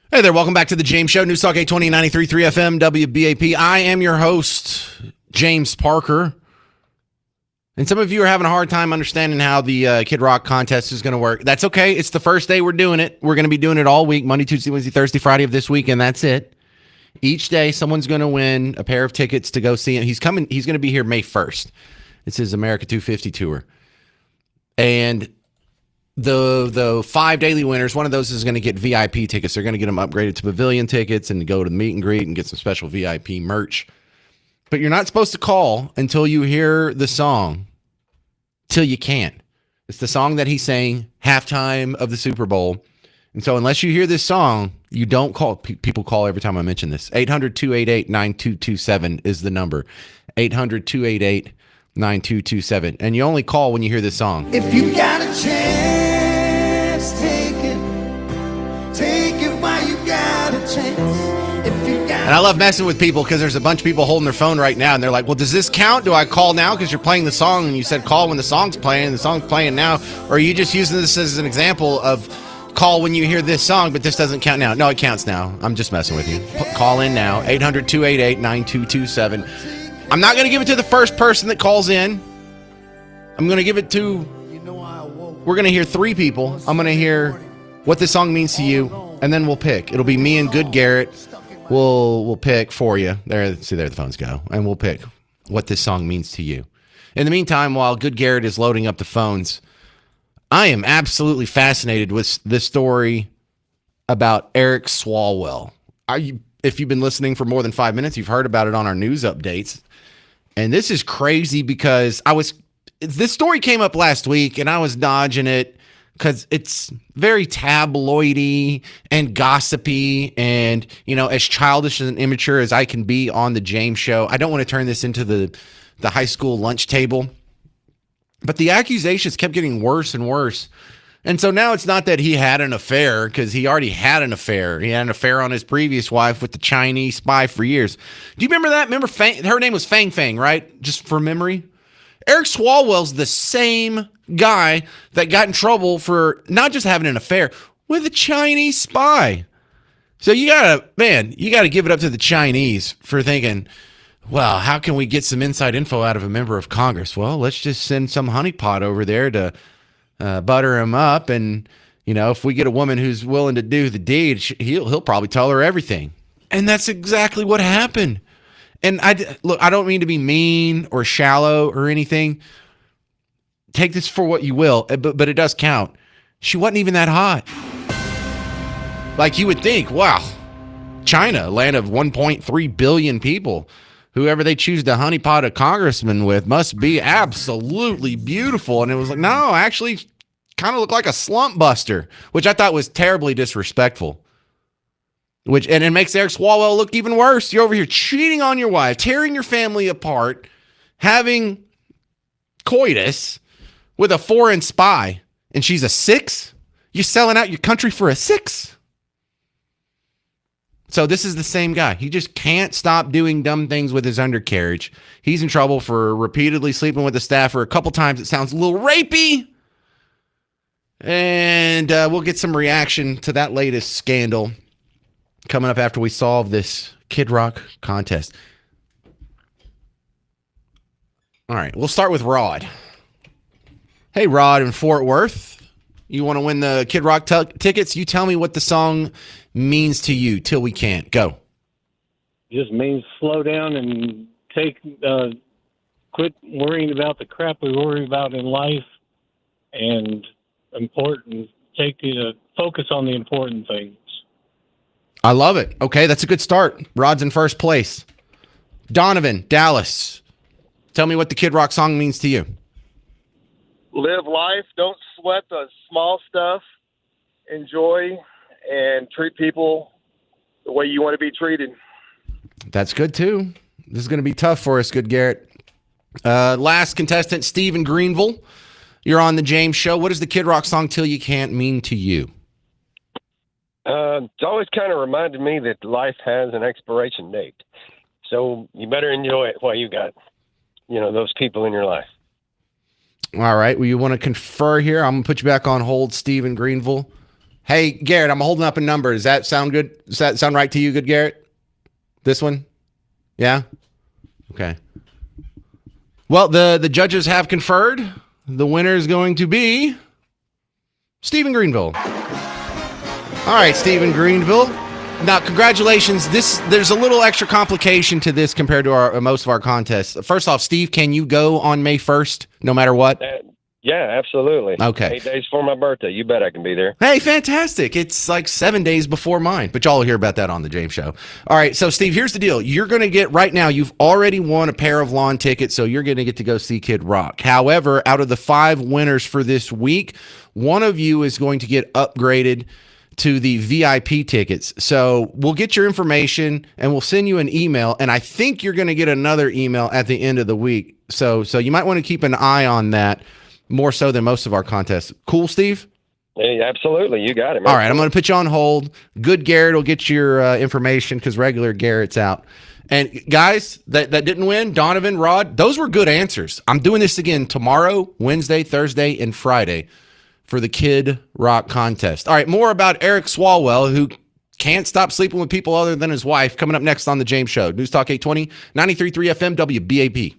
Hey there, welcome back to the James Show, News Talk 820 93.3 FM, WBAP. I am your host, James Parker. And some of you are having a hard time understanding how the Kid Rock contest is going to work. That's okay. It's the first day we're doing it. We're going to be doing it all week, Monday, Tuesday, Wednesday, Thursday, Friday of this week, and that's it. Each day, someone's going to win a pair of tickets to go see him. He's going to be here May 1st. It's his America 250 tour. And the 5 daily winners, one of those is going to get VIP tickets. They're going to get them upgraded to pavilion tickets and to go to the meet and greet and get some special VIP merch. But you're not supposed to call until you hear the song, till you can't. It's the song that he sang halftime of the Super Bowl. And so unless you hear this song, you don't call. People call every time I mention this. 800-288-9227 is the number. 800-288-9227. And you only call when you hear this song. If you got a chance, take it while you got a chance. And I love messing with people because there's a bunch of people holding their phone right now and they're like, well, does this count? Do I call now because you're playing the song and you said call when the song's playing and the song's playing now? Or are you just using this as an example of call when you hear this song, but this doesn't count now? No, it counts now. I'm just messing with you. Call in now, 800-288-9227. I'm not going to give it to the first person that calls in. I'm going to give it to, we're going to hear 3 people. I'm going to hear what this song means to you, and then we'll pick. It'll be me and Good Garrett. We'll pick for you. There the phones go. And we'll pick what this song means to you. In the meantime, while Good Garrett is loading up the phones, I am absolutely fascinated with this story about Eric Swalwell. If you've been listening for more than 5 minutes, you've heard about it on our news updates. And this is crazy because this story came up last week and I was dodging it because it's very tabloidy and gossipy and, as childish and immature as I can be on the James Show. I don't want to turn this into the high school lunch table. But the accusations kept getting worse and worse. And so now it's not that he had an affair, because he already had an affair. He had an affair on his previous wife with the Chinese spy for years. Do you remember that? Remember her name was Fang Fang, right? Just for memory. Eric Swalwell's the same guy that got in trouble for not just having an affair with a Chinese spy. So you gotta give it up to the Chinese for thinking, well, how can we get some inside info out of a member of Congress? Well, let's just send some honeypot over there to butter him up. And, if we get a woman who's willing to do the deed, he'll probably tell her everything. And that's exactly what happened. And I don't mean to be mean or shallow or anything. Take this for what you will, but it does count. She wasn't even that hot. Like you would think, wow, China, a land of 1.3 billion people, whoever they choose to honeypot a congressman with must be absolutely beautiful. And it was like, no, actually kind of looked like a slump buster, which I thought was terribly disrespectful. And it makes Eric Swalwell look even worse. You're over here cheating on your wife, tearing your family apart, having coitus with a foreign spy, and she's a 6? You're selling out your country for a 6? So this is the same guy. He just can't stop doing dumb things with his undercarriage. He's in trouble for repeatedly sleeping with a staffer. A couple times it sounds a little rapey. And we'll get some reaction to that latest scandal coming up after we solve this Kid Rock contest. All right, we'll start with Rod. Hey, Rod in Fort Worth. You want to win the Kid Rock tickets? You tell me what the song means to you. Till we can't. Go. Just means slow down and quit worrying about the crap we worry about in life, and take you to focus on the important things. I love it. Okay, that's a good start. Rod's in first place. Donovan, Dallas. Tell me what the Kid Rock song means to you. Live life. Don't sweat the small stuff. Enjoy and treat people the way you want to be treated. That's good, too. This is going to be tough for us, Good Garrett. Last contestant, Stephen Greenville. You're on the James Show. What does the Kid Rock song Till You Can't mean to you? It's always kind of reminded me that life has an expiration date. So you better enjoy it while you got, those people in your life. All right. Well, you want to confer here? I'm going to put you back on hold, Stephen Greenville. Hey, Garrett, I'm holding up a number. Does that sound good? Does that sound right to you, good Garrett? This one? Yeah? Okay. Well, the judges have conferred. The winner is going to be Stephen Greenville. All right, Stephen Greenville. Now, congratulations. There's a little extra complication to this compared to most of our contests. First off, Steve, can you go on May 1st, no matter what? Yeah, absolutely. Okay. 8 days before my birthday. You bet I can be there. Hey, fantastic. It's like 7 days before mine, but y'all will hear about that on the James Show. All right, so Steve, here's the deal. You're going to get, right now, you've already won a pair of lawn tickets, so you're going to get to go see Kid Rock. However, out of the 5 winners for this week, one of you is going to get upgraded to the VIP tickets. So we'll get your information and we'll send you an email, and I think you're going to get another email at the end of the week. So you might want to keep an eye on that, more so than most of our contests. Cool, Steve? Hey, absolutely. You got it, man. All right, I'm going to put you on hold. Good Garrett will get your information because regular Garrett's out. And guys that didn't win, Donovan, Rod, those were good answers. I'm doing this again tomorrow, Wednesday, Thursday, and Friday for the Kid Rock contest. All right, more about Eric Swalwell, who can't stop sleeping with people other than his wife, coming up next on The James Show. News Talk 820, 93.3 FM, WBAP.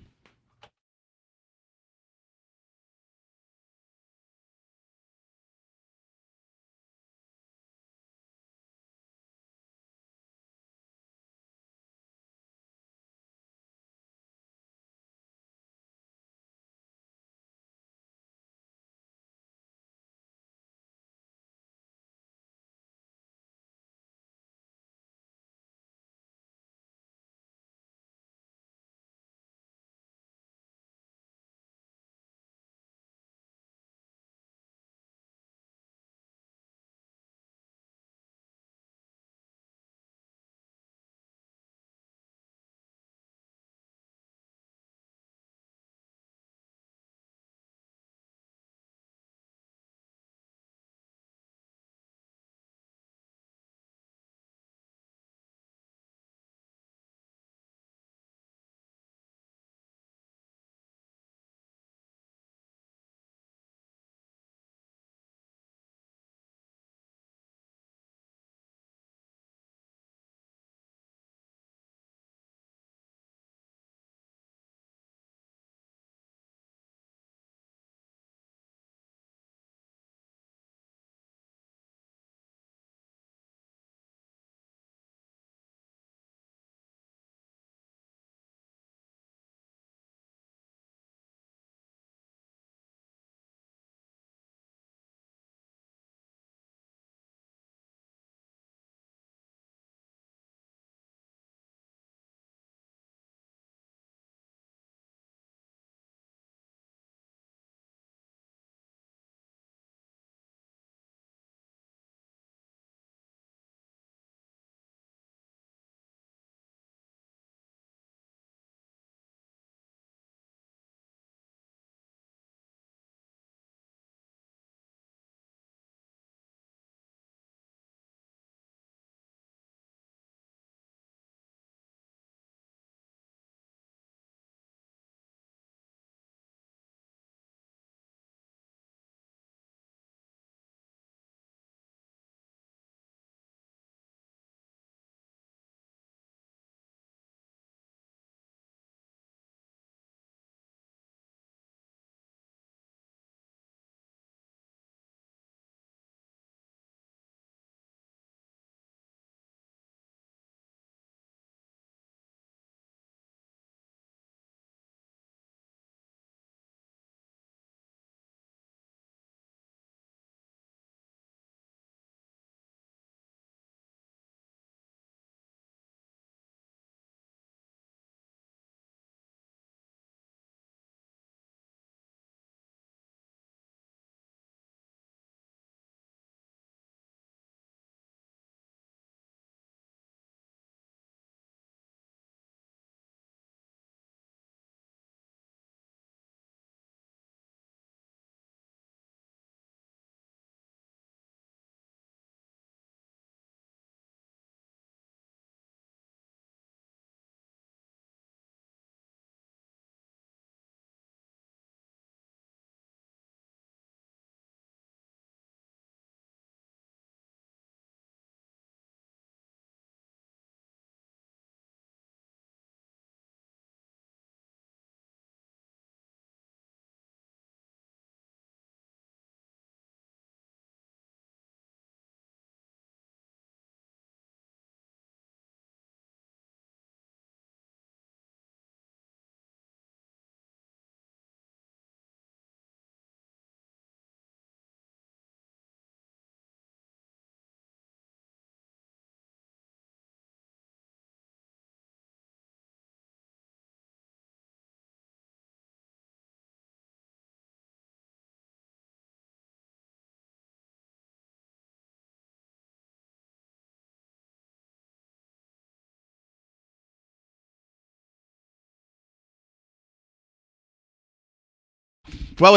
Well,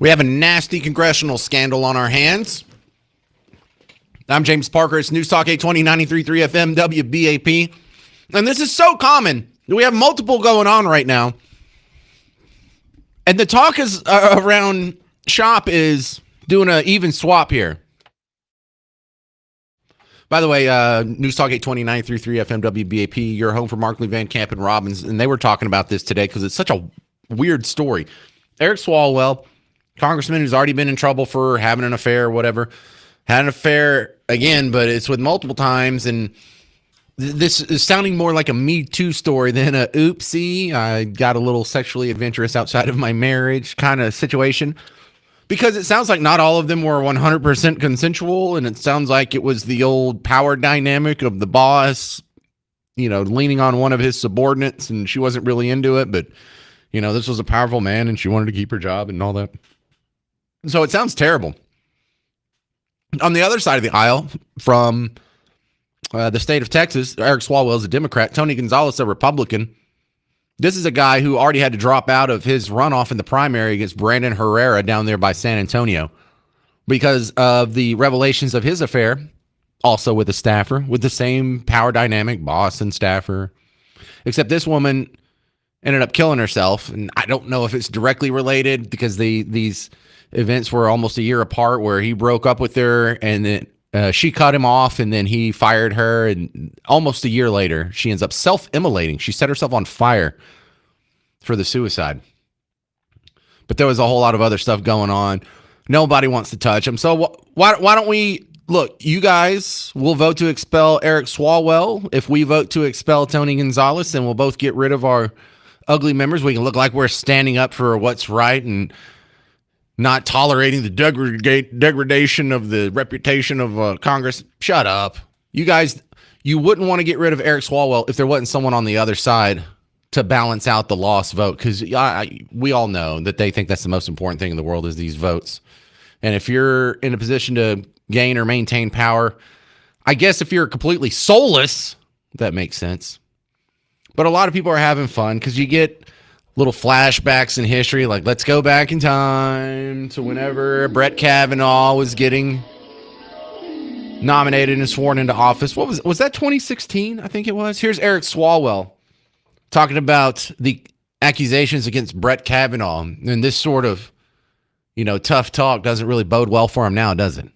we have a nasty congressional scandal on our hands. I'm James Parker. It's News Talk 820 93.3 FM WBAP. And this is so common. We have multiple going on right now. And the talk is around shop is doing an even swap here. By the way, News Talk 820 93.3 FM WBAP, your home for Markley, Van Camp, and Robbins. And they were talking about this today because it's such a weird story. Eric Swalwell, congressman who's already been in trouble for having an affair or whatever, had an affair again, but it's with multiple times. And this is sounding more like a Me Too story than a oopsie, I got a little sexually adventurous outside of my marriage kind of situation. Because it sounds like not all of them were 100% consensual, and it sounds like it was the old power dynamic of the boss, leaning on one of his subordinates, and she wasn't really into it, but, this was a powerful man, and she wanted to keep her job and all that. So it sounds terrible. On the other side of the aisle, from the state of Texas, Eric Swalwell is a Democrat, Tony Gonzalez a Republican. This is a guy who already had to drop out of his runoff in the primary against Brandon Herrera down there by San Antonio because of the revelations of his affair, also with a staffer, with the same power dynamic, boss and staffer. Except this woman ended up killing herself, and I don't know if it's directly related because these events were almost a year apart where he broke up with her, and then she cut him off, and then he fired her, and almost a year later, she ends up self-immolating. She set herself on fire for the suicide. But there was a whole lot of other stuff going on. Nobody wants to touch him. So why don't we, look, you guys will vote to expel Eric Swalwell. If we vote to expel Tony Gonzalez, then we'll both get rid of our ugly members. We can look like we're standing up for what's right and not tolerating the degradation of the reputation of Congress. Shut up. You guys, you wouldn't want to get rid of Eric Swalwell if there wasn't someone on the other side to balance out the lost vote, because we all know that they think that's the most important thing in the world is these votes. And if you're in a position to gain or maintain power, I guess if you're completely soulless, that makes sense. But a lot of people are having fun because you get little flashbacks in history, like let's go back in time to whenever Brett Kavanaugh was getting nominated and sworn into office. Was that 2016? I think it was. Here's Eric Swalwell talking about the accusations against Brett Kavanaugh, and this sort of, tough talk doesn't really bode well for him now, does it?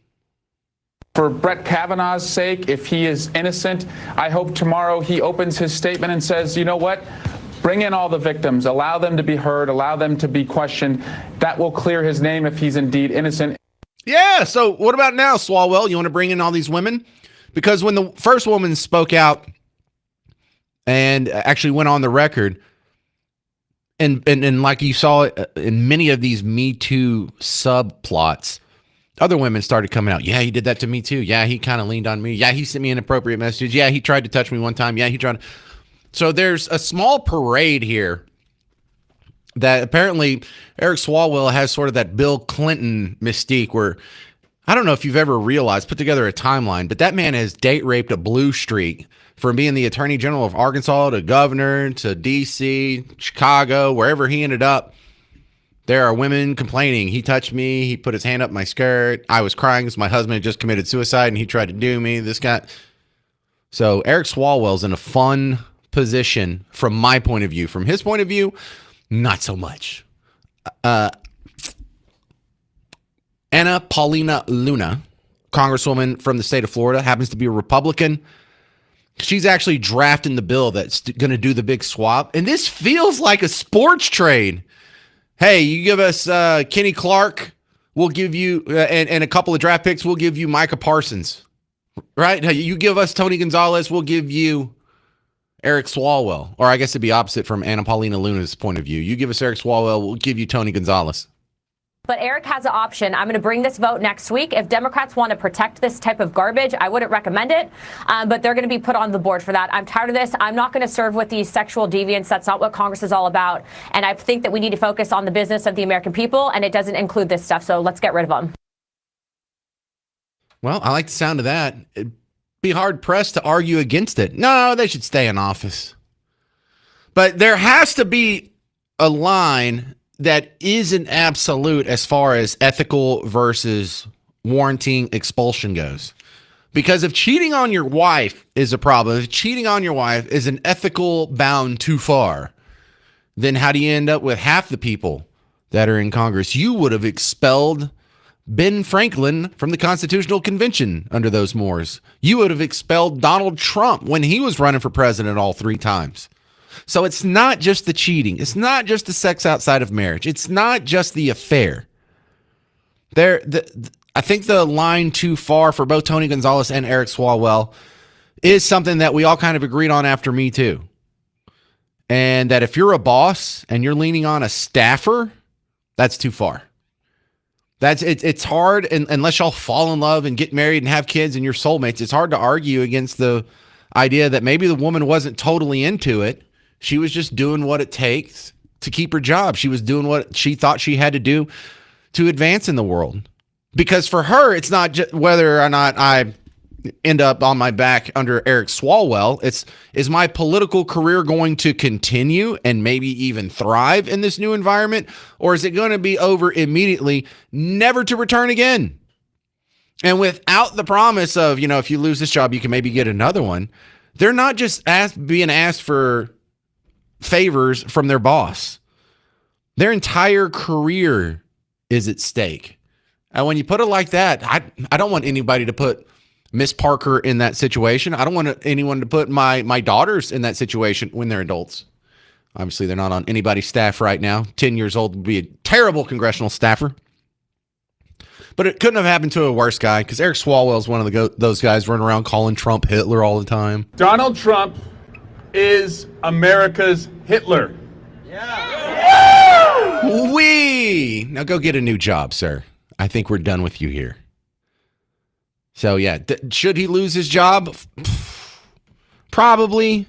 For Brett Kavanaugh's sake, if he is innocent, I hope tomorrow he opens his statement and says, you know what? Bring in all the victims, allow them to be heard, allow them to be questioned. That will clear his name if he's indeed innocent. Yeah, so what about now, Swalwell? You want to bring in all these women? Because when the first woman spoke out and actually went on the record, and like you saw in many of these Me Too subplots, other women started coming out. Yeah, he did that to me too. Yeah, he kind of leaned on me. Yeah, he sent me inappropriate messages. Yeah, he tried to touch me one time. Yeah, he tried to... So there's a small parade here that apparently Eric Swalwell has sort of that Bill Clinton mystique where, I don't know if you've ever realized, put together a timeline, but that man has date raped a blue streak from being the attorney general of Arkansas to governor to D.C., Chicago, wherever he ended up. There are women complaining. He touched me. He put his hand up my skirt. I was crying because my husband had just committed suicide and he tried to do me. This guy. So Eric Swalwell's in a fun position from my point of view. From his point of view, not so much. Anna Paulina Luna, congresswoman from the state of Florida, happens to be a Republican. She's actually drafting the bill that's going to do the big swap. And this feels like a sports trade. Hey, you give us Kenny Clark, we'll give you, and a couple of draft picks, we'll give you Micah Parsons. Right? You give us Tony Gonzalez, we'll give you Eric Swalwell. Or I guess it'd be opposite from Anna Paulina Luna's point of view. You give us Eric Swalwell, we'll give you Tony Gonzalez. But Eric has an option. I'm going to bring this vote next week. If Democrats want to protect this type of garbage, I wouldn't recommend it, but they're going to be put on the board for that. I'm tired of this. I'm not going to serve with these sexual deviants. That's not what Congress is all about. And I think that we need to focus on the business of the American people, and it doesn't include this stuff. So let's get rid of them. Well, I like the sound of that. It'd be hard-pressed to argue against it. No, they should stay in office. But there has to be a line that isn't absolute as far as ethical versus warranting expulsion goes. Because if cheating on your wife is a problem, if cheating on your wife is an ethical bound too far, then how do you end up with half the people that are in Congress? You would have expelled Ben Franklin from the Constitutional Convention under those mores. You would have expelled Donald Trump when he was running for president all 3 times. So it's not just the cheating. It's not just the sex outside of marriage. It's not just the affair. I think the line too far for both Tony Gonzalez and Eric Swalwell is something that we all kind of agreed on after Me Too. And that if you're a boss and you're leaning on a staffer, that's too far. It's hard, and unless y'all fall in love and get married and have kids and you're soulmates, it's hard to argue against the idea that maybe the woman wasn't totally into it. She was just doing what it takes to keep her job. She was doing what she thought she had to do to advance in the world. Because for her, it's not just whether or not I end up on my back under Eric Swalwell. Is my political career going to continue and maybe even thrive in this new environment? Or is it going to be over immediately, never to return again? And without the promise of, if you lose this job, you can maybe get another one. They're not just being asked for favors from their boss. Their entire career is at stake. And when you put it like that, I don't want anybody to put Miss Parker in that situation. I don't want anyone to put my daughters in that situation when they're adults. Obviously, they're not on anybody's staff right now. 10 years old would be a terrible congressional staffer. But it couldn't have happened to a worse guy, because Eric Swalwell is one of those guys running around calling Trump Hitler all the time. Donald Trump is America's Hitler. Wee! Now go get a new job, sir. I think we're done with you here. So, yeah, should he lose his job? Probably.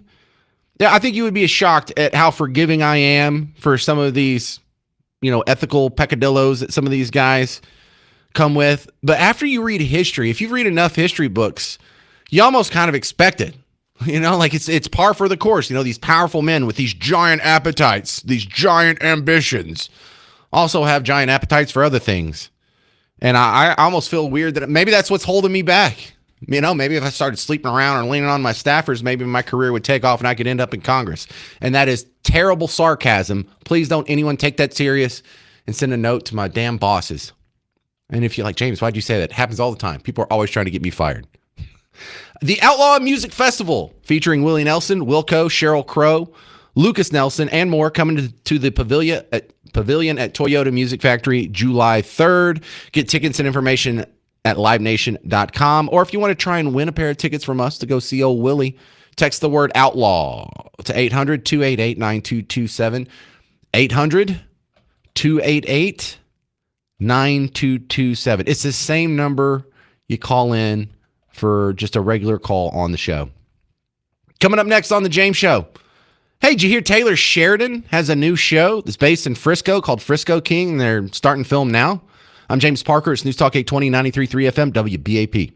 Yeah, I think you would be shocked at how forgiving I am for some of these, ethical peccadillos that some of these guys come with. But after you read history, if you read enough history books, you almost kind of expect it. It's par for the course. These powerful men with these giant appetites, these giant ambitions, also have giant appetites for other things. And I almost feel weird that maybe that's what's holding me back. Maybe if I started sleeping around or leaning on my staffers, maybe my career would take off and I could end up in Congress. And that is terrible sarcasm. Please don't anyone take that serious and send a note to my damn bosses. And if you're like, James, why'd you say that? It happens all the time. People are always trying to get me fired. The Outlaw Music Festival, featuring Willie Nelson, Wilco, Sheryl Crow, Lucas Nelson, and more, coming to the Pavilion at Toyota Music Factory July 3rd. Get tickets and information at livenation.com. Or if you want to try and win a pair of tickets from us to go see old Willie, text the word outlaw to 800-288-9227. 800-288-9227. It's the same number you call in for just a regular call on the show. Coming up next on The James Show. Hey, did you hear Taylor Sheridan has a new show that's based in Frisco called Frisco King, and they're starting to film now? I'm James Parker. It's News Talk 820, 93.3 FM, WBAP.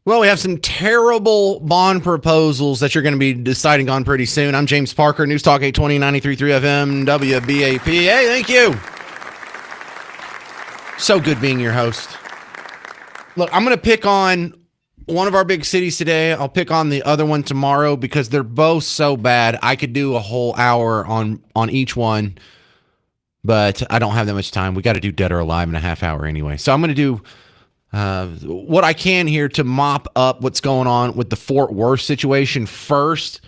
Well, we have some terrible bond proposals that you're going to be deciding on pretty soon. I'm James Parker, News Talk 820, 93.3 FM, WBAP. Hey, thank you. So good being your host. Look, I'm going to pick on one of our big cities today. I'll pick on the other one tomorrow because they're both so bad. I could do a whole hour on each one, but I don't have that much time. We got to do Dead or Alive in a half hour anyway. So I'm going to do what I can here to mop up what's going on with the Fort Worth situation first.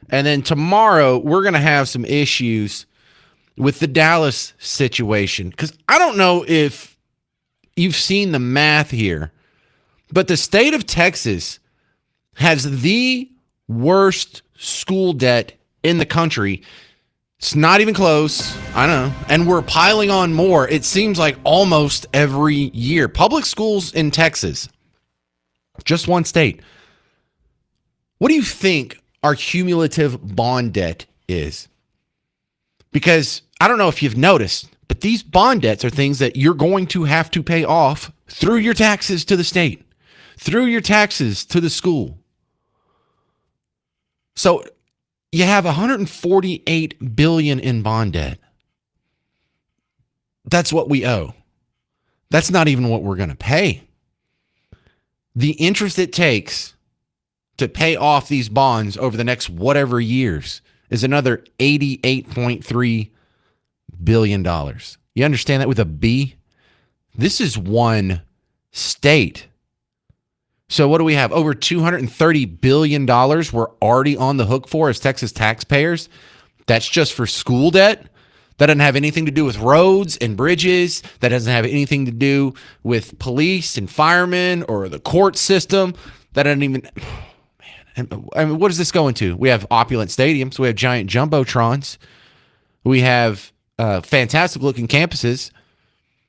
And then tomorrow, we're going to have some issues with the Dallas situation. Because I don't know if you've seen the math here, but the state of Texas has the worst school debt in the country. It's not even close. I know. And we're piling on more. It seems like almost every year. Public schools in Texas, just one state. What do you think our cumulative bond debt is? Because I don't know if you've noticed, but these bond debts are things that you're going to have to pay off through your taxes to the state, through your taxes to the school. So you have $148 billion in bond debt. That's what we owe. That's not even what we're going to pay. The interest it takes to pay off these bonds over the next whatever years is another $88.3 billion. You understand that with a B? This is one state. So what do we have? Over $230 billion we're already on the hook for as Texas taxpayers. That's just for school debt. That doesn't have anything to do with roads and bridges. That doesn't have anything to do with police and firemen or the court system. That doesn't even... I mean, what does this go into? We have opulent stadiums. We have giant jumbotrons. We have fantastic looking campuses.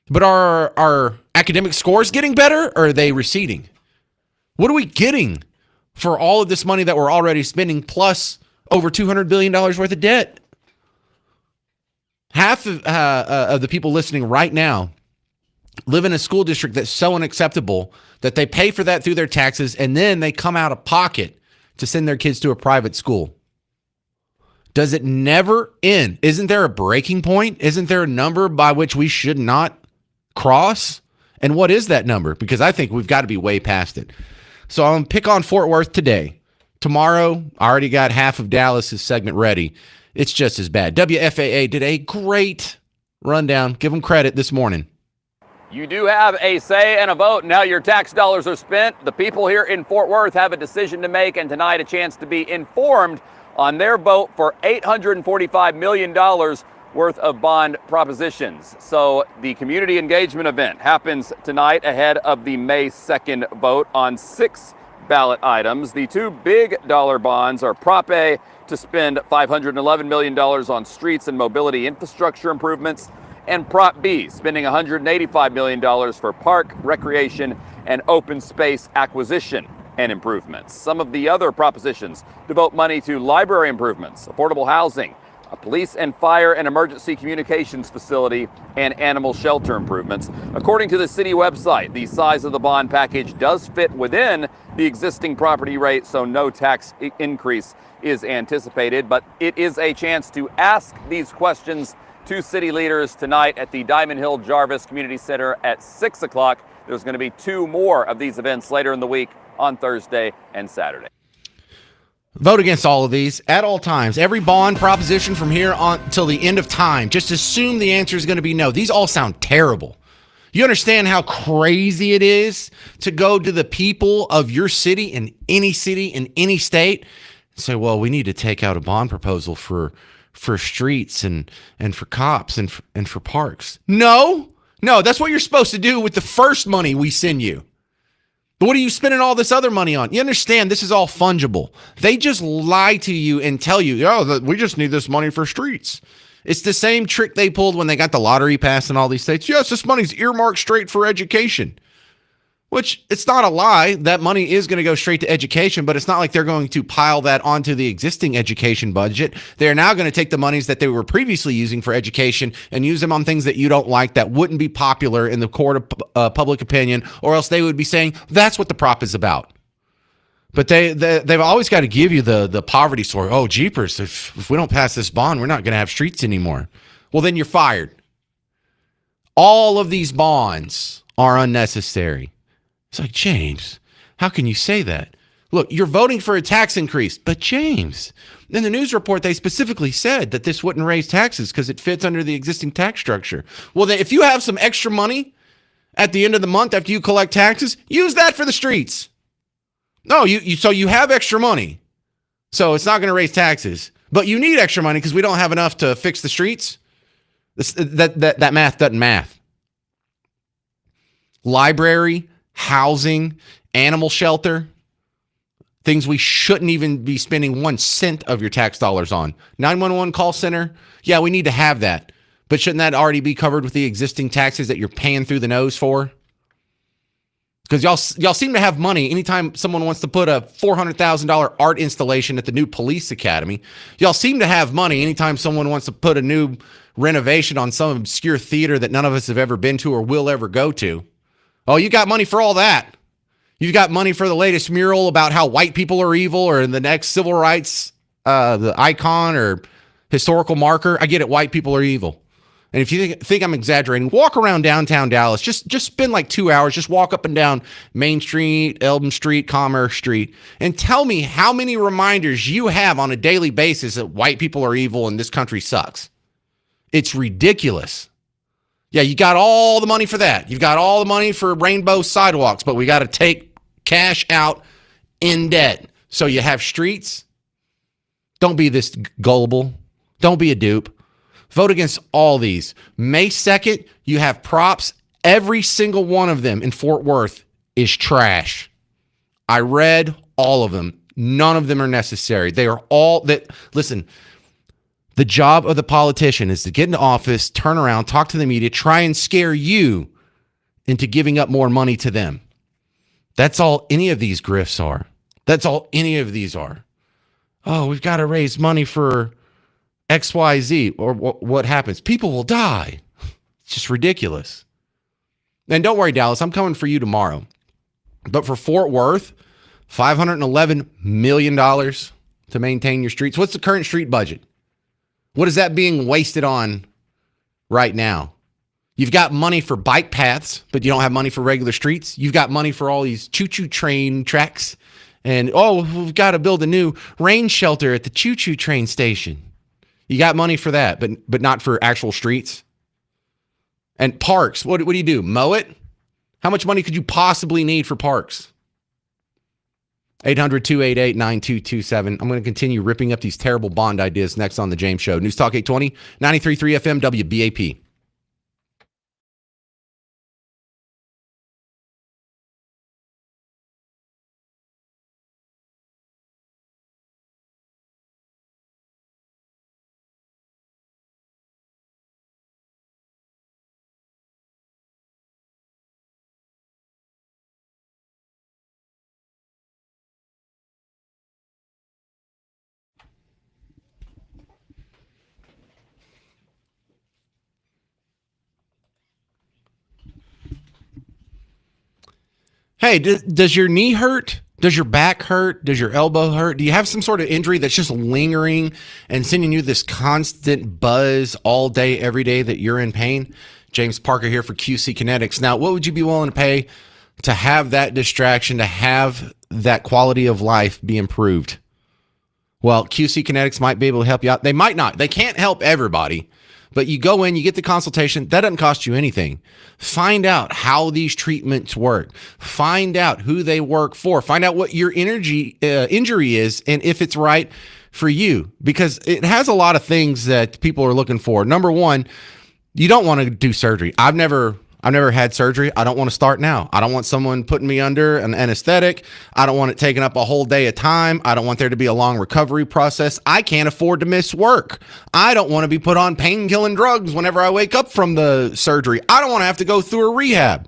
But are our academic scores getting better or are they receding? What are we getting for all of this money that we're already spending plus over $200 billion worth of debt? Half of the people listening right now live in a school district that's so unacceptable that they pay for that through their taxes and then they come out of pocket to send their kids to a private school. Does it never end? Isn't there a breaking point? Isn't there a number by which we should not cross? And what is that number? Because I think we've got to be way past it. So I'm going to pick on Fort Worth today. Tomorrow, I already got half of Dallas's segment ready. It's just as bad. WFAA did a great rundown. Give them credit this morning. You do have a say and a vote. Now your tax dollars are spent. The people here in Fort Worth have a decision to make, and tonight a chance to be informed on their vote for $845 million worth of bond propositions. So the community engagement event happens tonight ahead of the May 2nd vote on 6 ballot items. The 2 big dollar bonds are Prop A to spend $511 million on streets and mobility infrastructure improvements, and Prop B spending $185 million for park, recreation, and open space acquisition and improvements. Some of the other propositions devote money to library improvements, affordable housing, a police and fire and emergency communications facility, and animal shelter improvements. According to the city website, the size of the bond package does fit within the existing property rate, so no tax increase is anticipated. But it is a chance to ask these questions to city leaders tonight at the Diamond Hill Jarvis Community Center at 6 o'clock. There's going to be 2 more of these events later in the week on Thursday and Saturday. Vote against all of these at all times. Every bond proposition from here on till the end of time. Just assume the answer is going to be no. These all sound terrible. You understand how crazy it is to go to the people of your city in any state and say, well, we need to take out a bond proposal for streets and for cops and for parks. No, that's what you're supposed to do with the first money we send you. But what are you spending all this other money on? You understand this is all fungible. They just lie to you and tell you, we just need this money for streets. It's the same trick they pulled when they got the lottery passed in all these states. Yes, this money's earmarked straight for education. Which, it's not a lie. That money is going to go straight to education, but it's not like they're going to pile that onto the existing education budget. They're now going to take the monies that they were previously using for education and use them on things that you don't like, that wouldn't be popular in the court of public opinion, or else they would be saying, that's what the prop is about. But they've always got to give you the poverty story. Oh, jeepers, if we don't pass this bond, we're not going to have streets anymore. Well, then you're fired. All of these bonds are unnecessary. It's like, James, how can you say that? Look, you're voting for a tax increase. But James, in the news report, they specifically said that this wouldn't raise taxes because it fits under the existing tax structure. Well, then if you have some extra money at the end of the month after you collect taxes, use that for the streets. No, so you have extra money. So it's not going to raise taxes. But you need extra money because we don't have enough to fix the streets. That math doesn't math. Library, housing, animal shelter, things we shouldn't even be spending 1 cent of your tax dollars on. 911 call center, yeah, we need to have that. But shouldn't that already be covered with the existing taxes that you're paying through the nose for? Because y'all seem to have money anytime someone wants to put a $400,000 art installation at the new police academy. Y'all seem to have money anytime someone wants to put a new renovation on some obscure theater that none of us have ever been to or will ever go to. Oh, you got money for all that. You've got money for the latest mural about how white people are evil or the next civil rights the icon or historical marker. I get it. White people are evil. And if you think I'm exaggerating, walk around downtown Dallas. Just spend like 2 hours. Just walk up and down Main Street, Elm Street, Commerce Street, and tell me how many reminders you have on a daily basis that white people are evil and this country sucks. It's ridiculous. Yeah, you got all the money for that. You've got all the money for rainbow sidewalks, but we got to take cash out in debt. So you have streets. Don't be this gullible. Don't be a dupe. Vote against all these. May 2nd, you have props. Every single one of them in Fort Worth is trash. I read all of them. None of them are necessary. They are all that. Listen, the job of the politician is to get into office, turn around, talk to the media, try and scare you into giving up more money to them. That's all any of these grifts are. That's all any of these are. Oh, we've got to raise money for XYZ, or what happens? People will die. It's just ridiculous. And don't worry, Dallas, I'm coming for you tomorrow. But for Fort Worth, $511 million to maintain your streets. What's the current street budget? What is that being wasted on right now? You've got money for bike paths, but you don't have money for regular streets. You've got money for all these choo-choo train tracks. And, oh, we've got to build a new rain shelter at the choo-choo train station. You got money for that, but not for actual streets. And parks, what do you do? Mow it? How much money could you possibly need for parks? 800-288-9227. I'm going to continue ripping up these terrible bond ideas next on The James Show. News Talk 820, 93.3 FM, WBAP. Hey, does your knee hurt? Does your back hurt? Does your elbow hurt? Do you have some sort of injury that's just lingering and sending you this constant buzz all day, every day that you're in pain? James Parker here for QC Kinetics. Now, what would you be willing to pay to have that distraction, to have that quality of life be improved? Well, QC Kinetics might be able to help you out. They might not. They can't help everybody. But you go in, you get the consultation. That doesn't cost you anything. Find out how these treatments work. Find out who they work for. Find out what your injury is and if it's right for you. Because it has a lot of things that people are looking for. Number one, you don't want to do surgery. I've never had surgery. I don't want to start now. I don't want someone putting me under an anesthetic. I don't want it taking up a whole day of time. I don't want there to be a long recovery process. I can't afford to miss work. I don't want to be put on pain-killing drugs whenever I wake up from the surgery. I don't want to have to go through a rehab.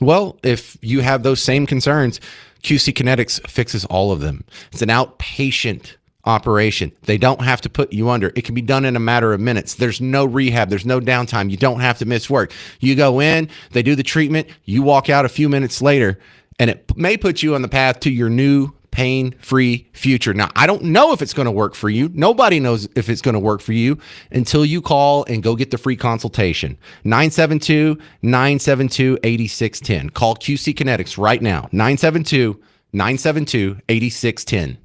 Well, if you have those same concerns, QC Kinetics fixes all of them. It's an outpatient operation. They don't have to put you under. It can be done in a matter of minutes. There's no rehab. There's no downtime. You don't have to miss work. You go in, they do the treatment, you walk out a few minutes later, and it may put you on the path to your new pain-free future. Now, I don't know if it's going to work for you. Nobody knows if it's going to work for you until you call and go get the free consultation. 972-972-8610. Call QC Kinetics right now. 972-972-8610.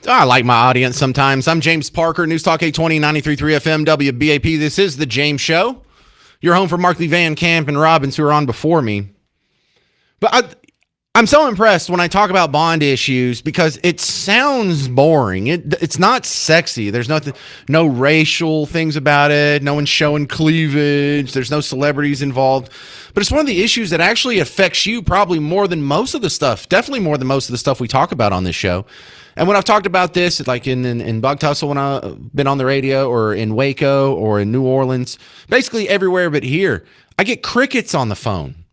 I like my audience sometimes. I'm James Parker, News Talk 820, 93.3 FM, WBAP. This is The James Show. You're home for Markley, Van Camp, and Robbins, who are on before me. But I'm so impressed when I talk about bond issues because it sounds boring. It's not sexy. There's no racial things about it. No one's showing cleavage. There's no celebrities involved. But it's one of the issues that actually affects you probably more than most of the stuff, definitely more than most of the stuff we talk about on this show. And when I've talked about this, like in Bug Tussle, when I've been on the radio, or in Waco, or in New Orleans, basically everywhere but here, I get crickets on the phone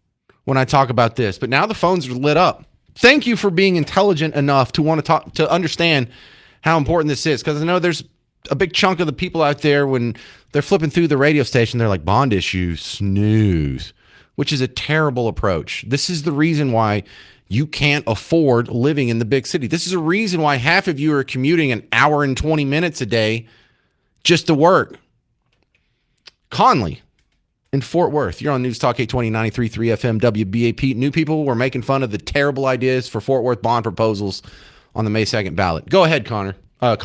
when I talk about this. But now the phones are lit up. Thank you for being intelligent enough to want to talk, to understand how important this is. Because I know there's a big chunk of the people out there, when they're flipping through the radio station, they're like, bond issue, snooze, which is a terrible approach. This is the reason why you can't afford living in the big city. This is a reason why half of you are commuting an hour and 20 minutes a day just to work. Conley in Fort Worth. You're on News Talk 820 93.3 FM WBAP. New people were making fun of the terrible ideas for Fort Worth bond proposals on the May 2nd ballot. Go ahead, Conley. Good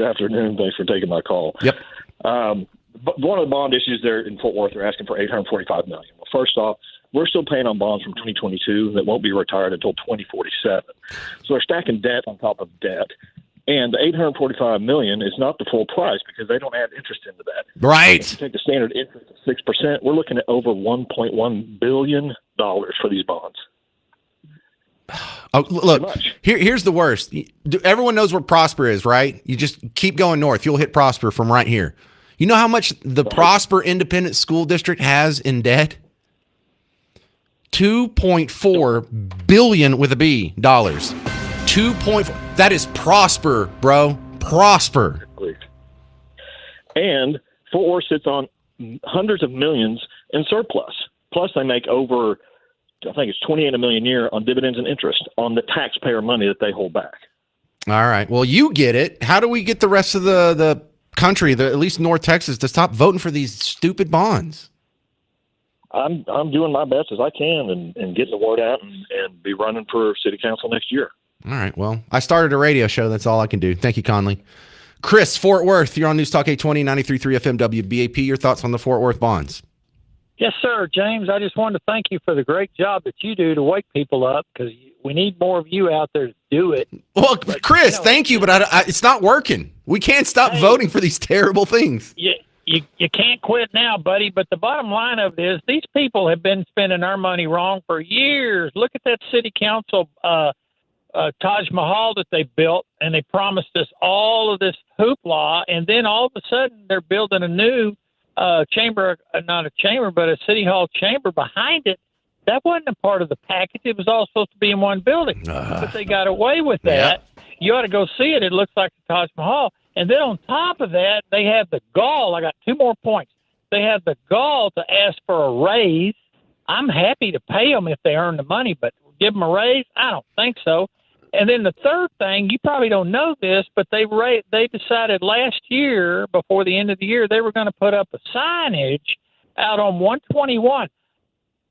afternoon. Thanks for taking my call. Yep. But one of the bond issues there in Fort Worth, they're asking for $845 million. Well, first off, we're still paying on bonds from 2022 that won't be retired until 2047. So they're stacking debt on top of debt. And the $845 million is not the full price because they don't add interest into that. Right. If you take the standard interest of 6%, we're looking at over $1.1 billion for these bonds. Oh, look, here's the worst. Everyone knows where Prosper is, right? You just keep going north. You'll hit Prosper from right here. You know how much the Prosper Independent School District has in debt? $2.4 billion with a B dollars. 2.4. That is Prosper, bro. Prosper. And Fort Worth sits on hundreds of millions in surplus. Plus, they make over, I think it's $28 million a year on dividends and interest on the taxpayer money that they hold back. All right. Well, you get it. How do we get the rest of the country, at least North Texas, to stop voting for these stupid bonds? I'm doing my best as I can and getting the word out and be running for city council next year. All right. Well, I started a radio show. That's all I can do. Thank you, Conley. Chris, Fort Worth. You're on News Talk 820, 93.3 FM WBAP. Your thoughts on the Fort Worth bonds? Yes, sir. James, I just wanted to thank you for the great job that you do to wake people up because we need more of you out there to do it. Well, Chris, thank you, but it's not working. We can't stop voting for these terrible things. You can't quit now, buddy, but the bottom line of it is these people have been spending our money wrong for years. Look at that city council Taj Mahal that they built, and they promised us all of this hoopla, and then all of a sudden they're building a new chamber, not a chamber, but a city hall chamber behind it. That wasn't a part of the package. It was all supposed to be in one building, but they got away with that. Yep. You ought to go see it. It looks like the Taj Mahal. And then on top of that, they have the gall. I got 2 more points. They have the gall to ask for a raise. I'm happy to pay them if they earn the money, but give them a raise? I don't think so. And then the third thing, you probably don't know this, but they decided last year, before the end of the year, they were going to put up a signage out on 121,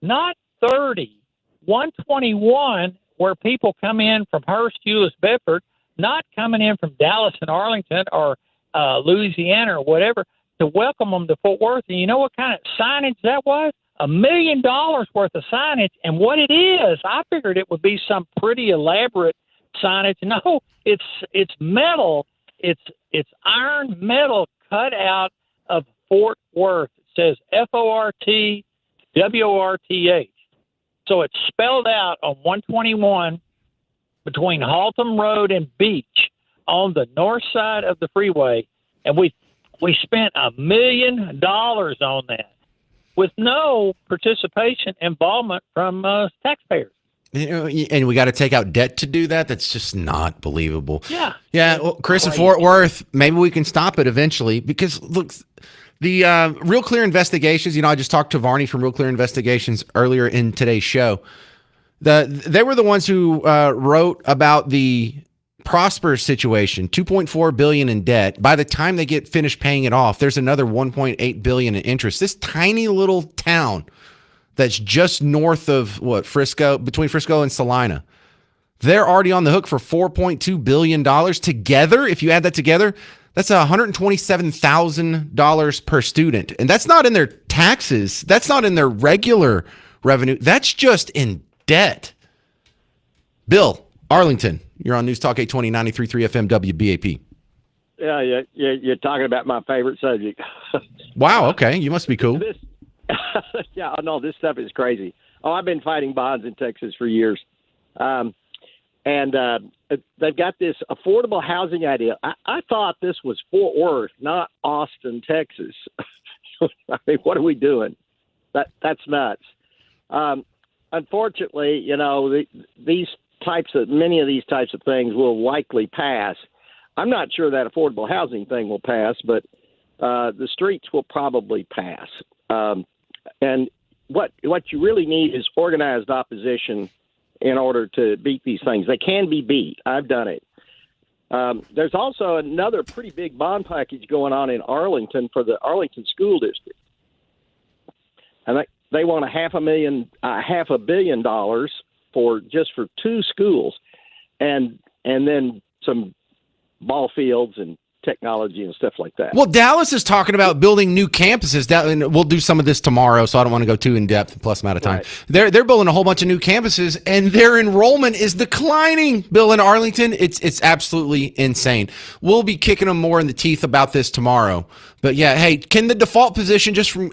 not 30, 121, where people come in from Hurst, Euless, Bedford, not coming in from Dallas and Arlington or Louisiana or whatever, to welcome them to Fort Worth. And you know what kind of signage that was? $1 million worth of signage. And what it is, I figured it would be some pretty elaborate signage. No, it's metal. It's iron metal cut out of Fort Worth. It says FORT WORTH. So it's spelled out on 121 between Haltom Road and Beach on the north side of the freeway, and we spent $1 million on that with no participation involvement from taxpayers. And we got to take out debt to do that. That's just not believable. Yeah. Well, Chris in Fort Worth, maybe we can stop it eventually because look, the Real Clear Investigations. I just talked to Varney from Real Clear Investigations earlier in today's show. They were the ones who wrote about the Prosper situation, $2.4 billion in debt. By the time they get finished paying it off, there's another $1.8 billion in interest. This tiny little town that's just north of Frisco, between Frisco and Salina, they're already on the hook for $4.2 billion together. If you add that together, that's $127,000 per student. And that's not in their taxes. That's not in their regular revenue. That's just in debt. Bill, Arlington, you're on News Talk 820, 93.3 FM WBAP. Yeah, you're talking about my favorite subject. Wow, okay. You must be cool. Yeah, no, this stuff is crazy. I've been fighting bonds in Texas for years. And they've got this affordable housing idea. I thought this was Fort Worth, not Austin, Texas. I mean, what are we doing? That's nuts. Unfortunately, many of these types of things will likely pass. I'm not sure that affordable housing thing will pass, but the streets will probably pass. And what you really need is organized opposition in order to beat these things. They can be beat. I've done it. There's also another pretty big bond package going on in Arlington for the Arlington School District, and they want $500 million for 2 schools, and then some ball fields and technology and stuff like that. Well, Dallas is talking about building new campuses. And we'll do some of this tomorrow, so I don't want to go too in depth. Plus, I'm out of time. Right. They're building a whole bunch of new campuses, and their enrollment is declining. Bill, in Arlington, it's absolutely insane. We'll be kicking them more in the teeth about this tomorrow. But yeah, hey, can the default position just from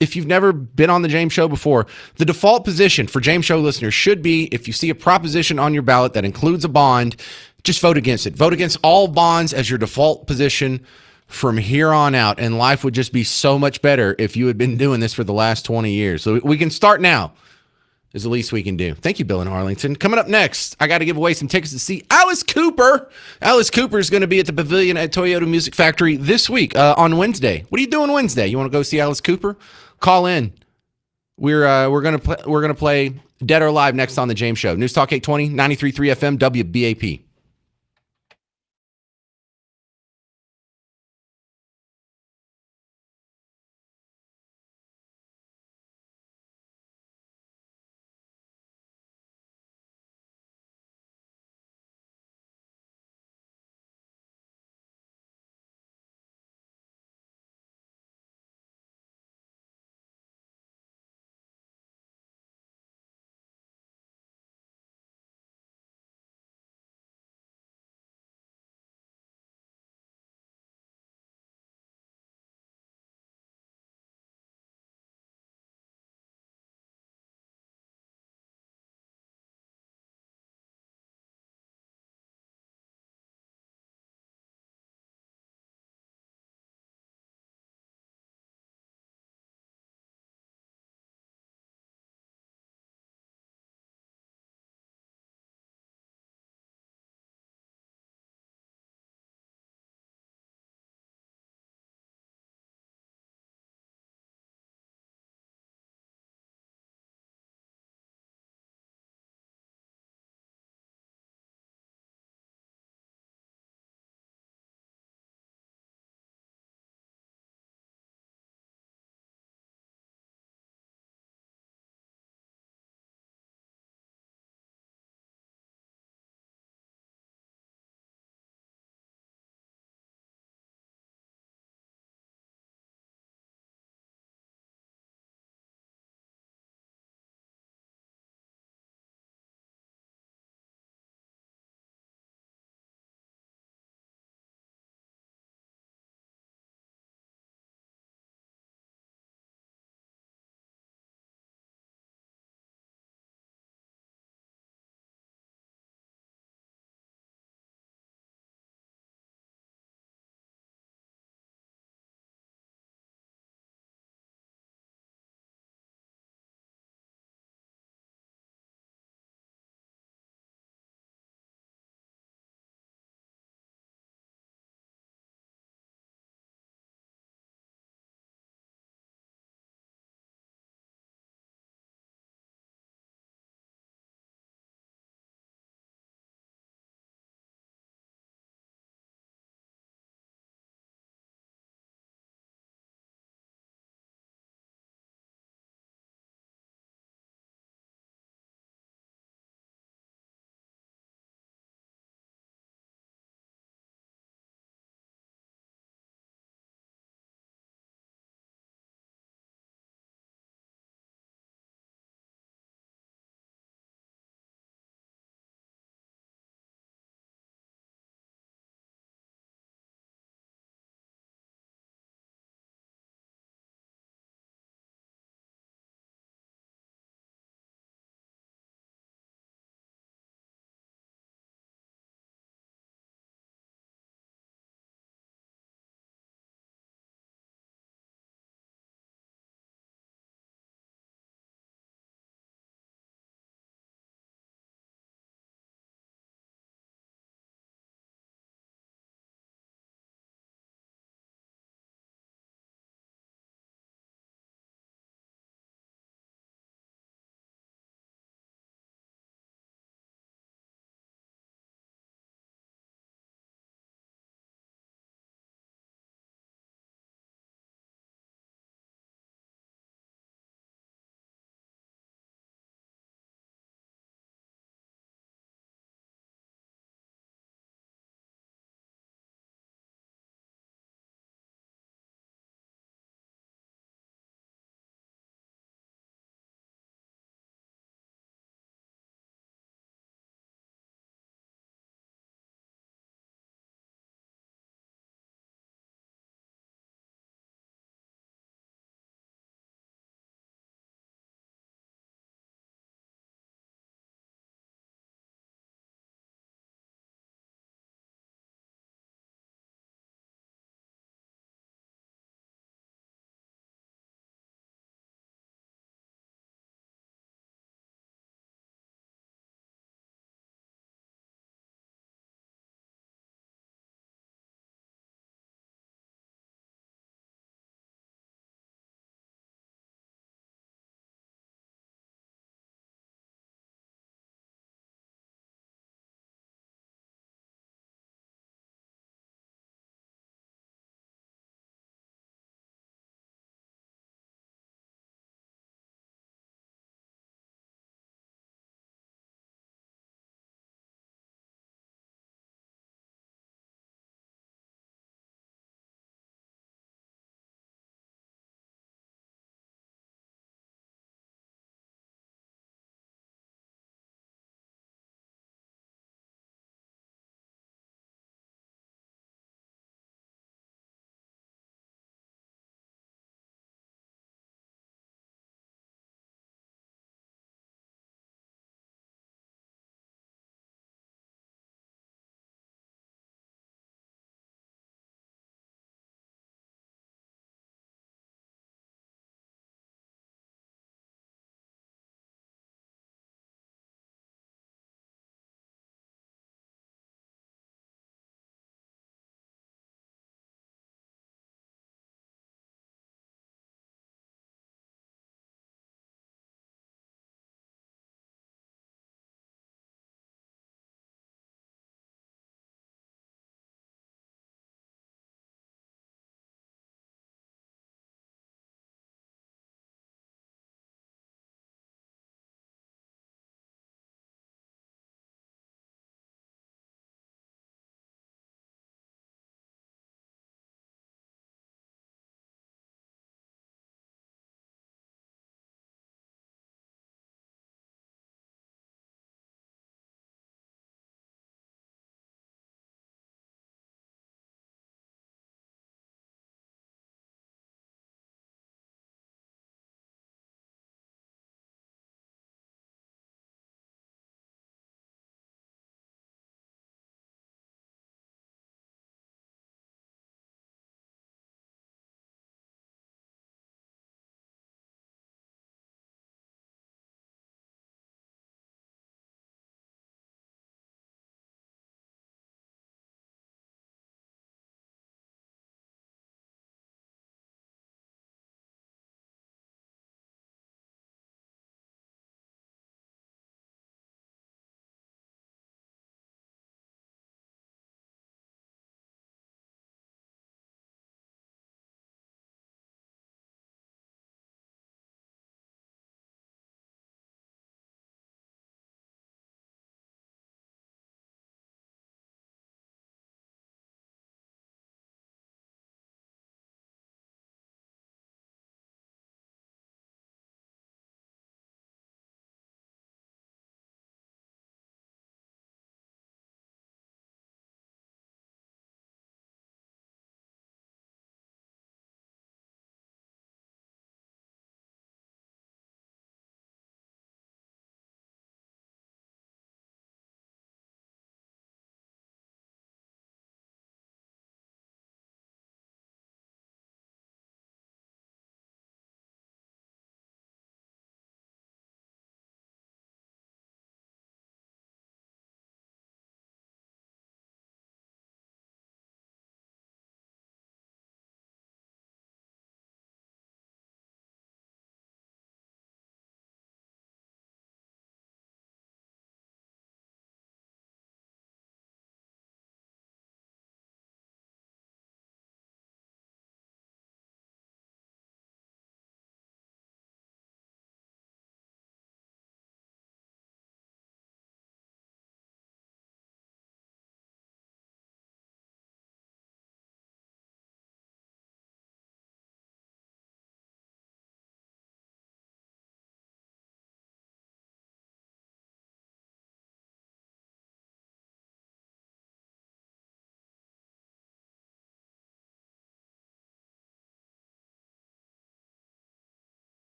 if you've never been on the James Show before, the default position for James Show listeners should be, if you see a proposition on your ballot that includes a bond, just vote against it. Vote against all bonds as your default position from here on out. And life would just be so much better if you had been doing this for the last 20 years. So we can start now, is the least we can do. Thank you, Bill in Arlington. Coming up next, I got to give away some tickets to see Alice Cooper. Alice Cooper is going to be at the Pavilion at Toyota Music Factory this week on Wednesday. What are you doing Wednesday? You want to go see Alice Cooper? Call in. We're gonna play Dead or Alive next on the James Show. News Talk 820, 93.3 FM, WBAP.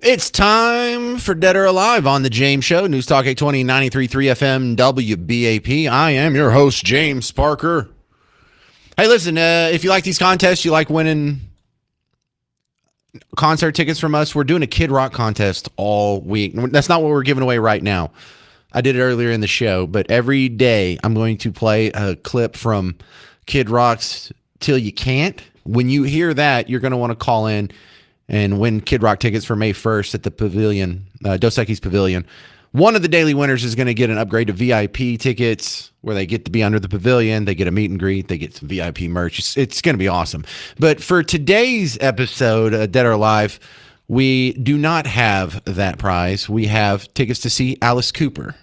It's time for Dead or Alive on the James Show. News Talk 820, 93.3 FM, WBAP. I am your host, James Parker. Hey, listen, if you like these contests, you like winning concert tickets from us, we're doing a Kid Rock contest all week. That's not what we're giving away right now. I did it earlier in the show, but every day I'm going to play a clip from Kid Rock's Till You Can't. When you hear that, you're going to want to call in and win Kid Rock tickets for May 1st at the Pavilion, Dos Equis Pavilion. One of the daily winners is going to get an upgrade to VIP tickets where they get to be under the pavilion. They get a meet and greet. They get some VIP merch. It's going to be awesome. But for today's episode, Dead or Alive, we do not have that prize. We have tickets to see Alice Cooper.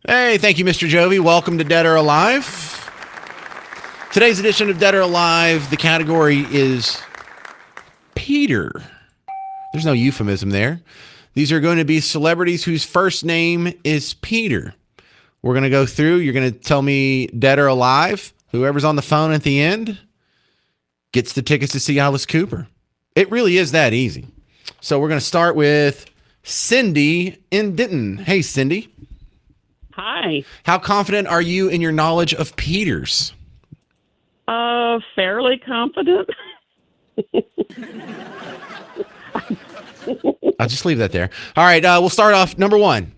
Hey, thank you, Mr. Jovi. Welcome to Dead or Alive. Today's edition of Dead or Alive, the category is Peter. There's no euphemism there. These are going to be celebrities whose first name is Peter. We're going to go through. You're going to tell me Dead or Alive. Whoever's on the phone at the end gets the tickets to see Alice Cooper. It really is that easy. So we're going to start with Cindy in Denton. Hey, Cindy. Hi. How confident are you in your knowledge of Peters? Fairly confident. I'll just leave that there. All right, we'll start off. Number one,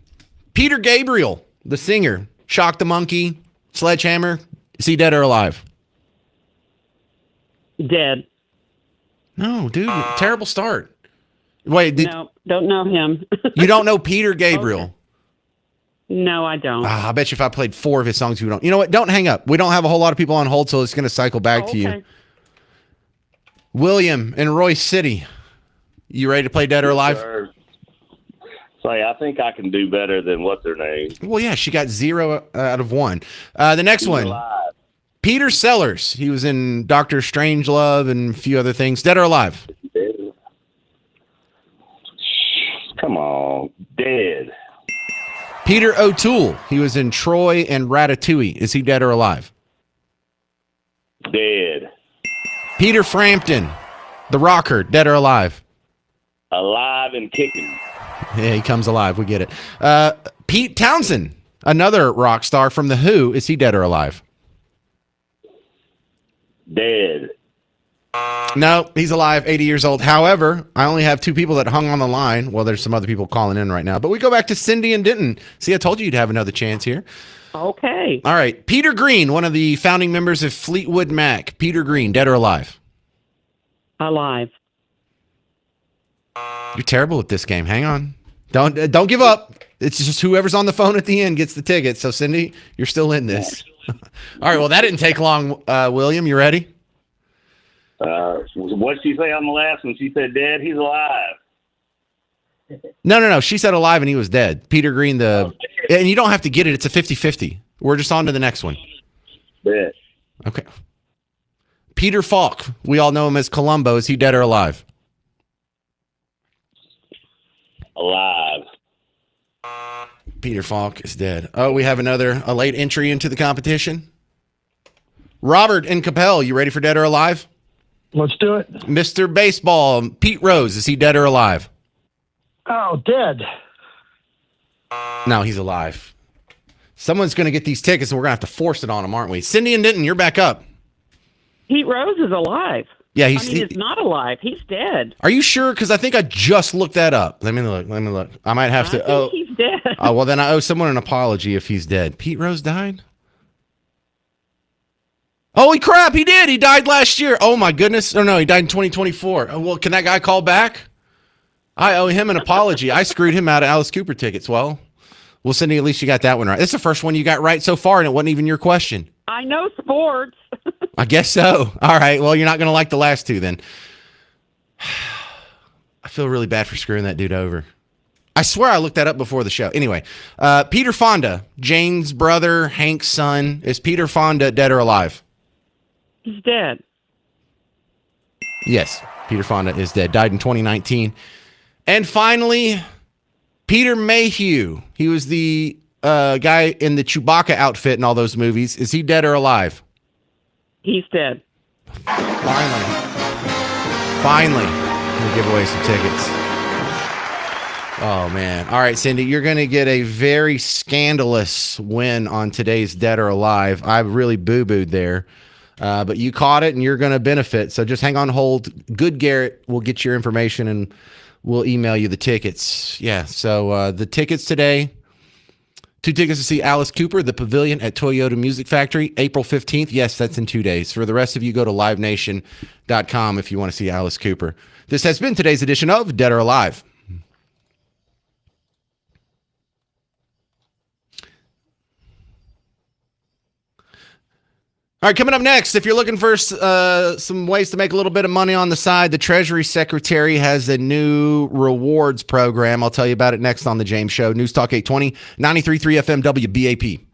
Peter Gabriel, the singer, Shock the Monkey, Sledgehammer. Is he dead or alive? Dead. No, dude, terrible start. Wait, no, don't know him. You don't know Peter Gabriel? Okay. No, I don't. I bet you if I played 4 of his songs, you don't. You know what? Don't hang up. We don't have a whole lot of people on hold, so it's going to cycle back to you. William in Royce City. You ready to play Dead or Alive? Sir. Say, I think I can do better than what's her name. Well, yeah, she got 0 out of 1. The next one, alive. Peter Sellers. He was in Doctor Strangelove and a few other things. Dead or alive? Dead. Come on, dead. Peter O'Toole. He was in Troy and Ratatouille. Is he dead or alive? Dead. Peter Frampton, the rocker. Dead or alive? Alive and kicking. Yeah, he comes alive. We get it. Pete Townsend, another rock star from The Who. Is he dead or alive? Dead. No, he's alive, 80 years old. However, I only have 2 people that hung on the line. Well, there's some other people calling in right now. But we go back to Cindy and Denton. See, I told you you'd have another chance here. Okay. All right. Peter Green, one of the founding members of Fleetwood Mac. Peter Green, dead or alive? Alive. You're terrible at this game. Hang on. Don't give up. It's just whoever's on the phone at the end gets the ticket. So, Cindy, you're still in this. All right. Well, that didn't take long. William, you ready? What did she say on the last one? She said dead. He's alive. No. She said alive and he was dead. Peter Green, and you don't have to get it. It's a 50-50. We're just on to the next one. Dead. Okay. Peter Falk. We all know him as Columbo. Is he dead or alive? Alive. Peter Falk is dead. Oh, we have a late entry into the competition. Robert in Capel. You ready for Dead or Alive? Let's do it. Mr. Baseball, Pete Rose. Is he dead or alive? Oh, dead. No, he's alive. Someone's going to get these tickets, and we're going to have to force it on him, aren't we? Cindy and Denton, you're back up. Pete Rose is alive. Yeah, he's not alive. He's dead. Are you sure? Because I think I just looked that up. Let me look. I might have to. I think he's dead. Oh, well, then I owe someone an apology if he's dead. Pete Rose died? Holy crap, he did. He died last year. Oh, my goodness. Oh, no, he died in 2024. Oh, well, can that guy call back? I owe him an apology. I screwed him out of Alice Cooper tickets. Well, Cindy, at least you got that one right. It's the first one you got right so far, and it wasn't even your question. I know sports. I guess so. All right. Well, you're not going to like the last 2 then. I feel really bad for screwing that dude over. I swear I looked that up before the show. Anyway, Peter Fonda, Jane's brother, Hank's son. Is Peter Fonda dead or alive? He's dead. Yes, Peter Fonda is dead. Died in 2019. And finally, Peter Mayhew. He was the guy in the Chewbacca outfit in all those movies. Is he dead or alive? He's dead. Finally, we give away some tickets. Oh, man. All right, Cindy, you're going to get a very scandalous win on today's Dead or Alive. I really boo-booed there. But you caught it, and you're going to benefit. So just hang on hold. Good Garrett will get your information, and we'll email you the tickets. Yeah, so the tickets today, 2 tickets to see Alice Cooper, The Pavilion at Toyota Music Factory, April 15th. Yes, that's in 2 days. For the rest of you, go to livenation.com if you want to see Alice Cooper. This has been today's edition of Dead or Alive. All right, coming up next, if you're looking for some ways to make a little bit of money on the side, the Treasury Secretary has a new rewards program. I'll tell you about it next on The James Show. News Talk 820, 93.3 FM WBAP.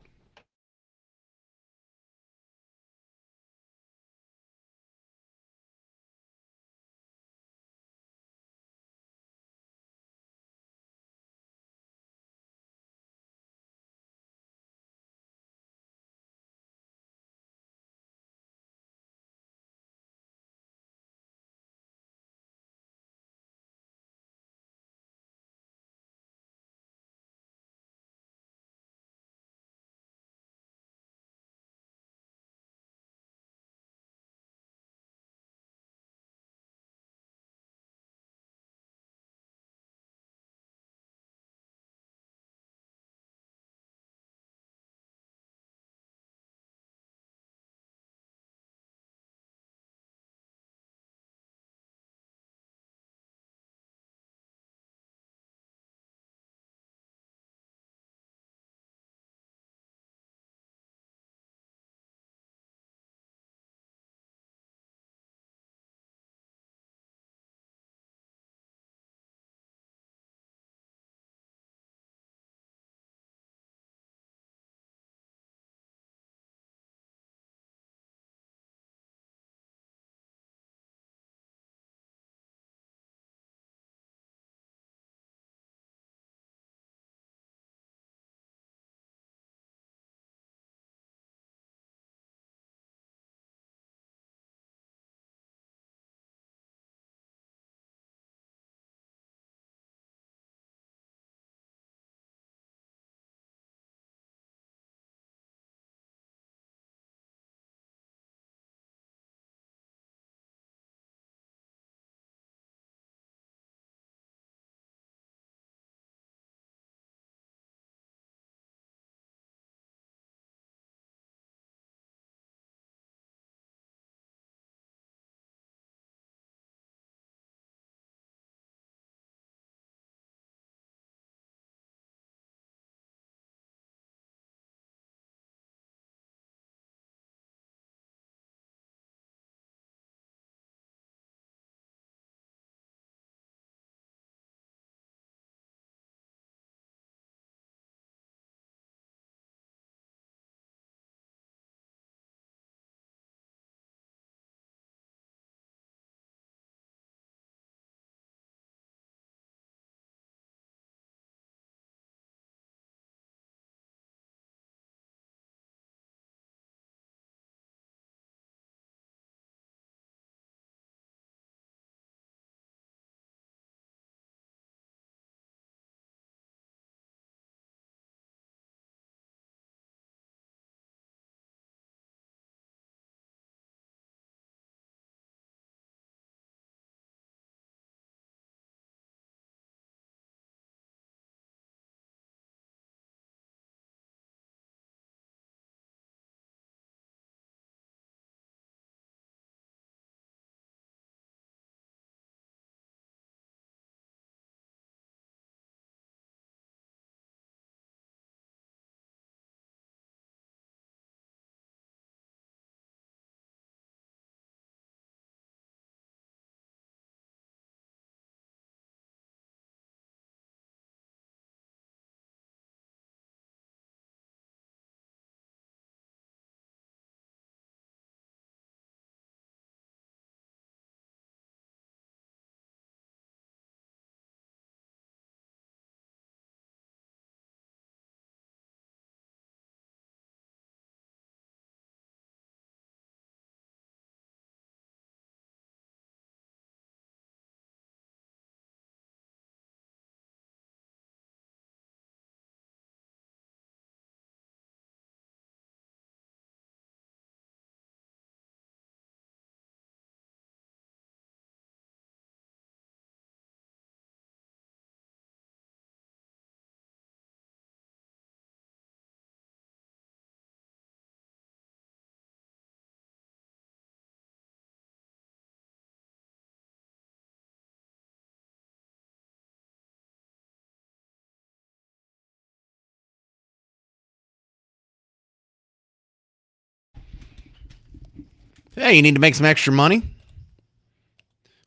Hey, you need to make some extra money?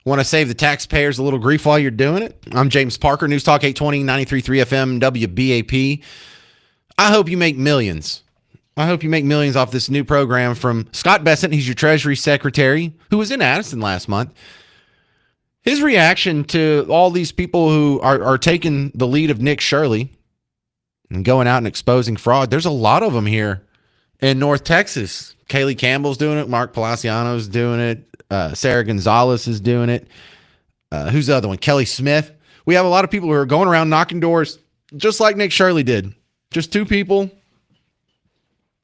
Want to save the taxpayers a little grief while you're doing it? I'm James Parker, News Talk 820, 93.3 FM, WBAP. I hope you make millions. I hope you make millions off this new program from Scott Bessent. He's your Treasury Secretary, who was in Addison last month. His reaction to all these people who are taking the lead of Nick Shirley and going out and exposing fraud. There's a lot of them here in North Texas. Kaylee Campbell's doing it. Mark Palaciano's doing it. Sarah Gonzalez is doing it. Who's the other one? Kelly Smith. We have a lot of people who are going around knocking doors just like Nick Shirley did. Just two people,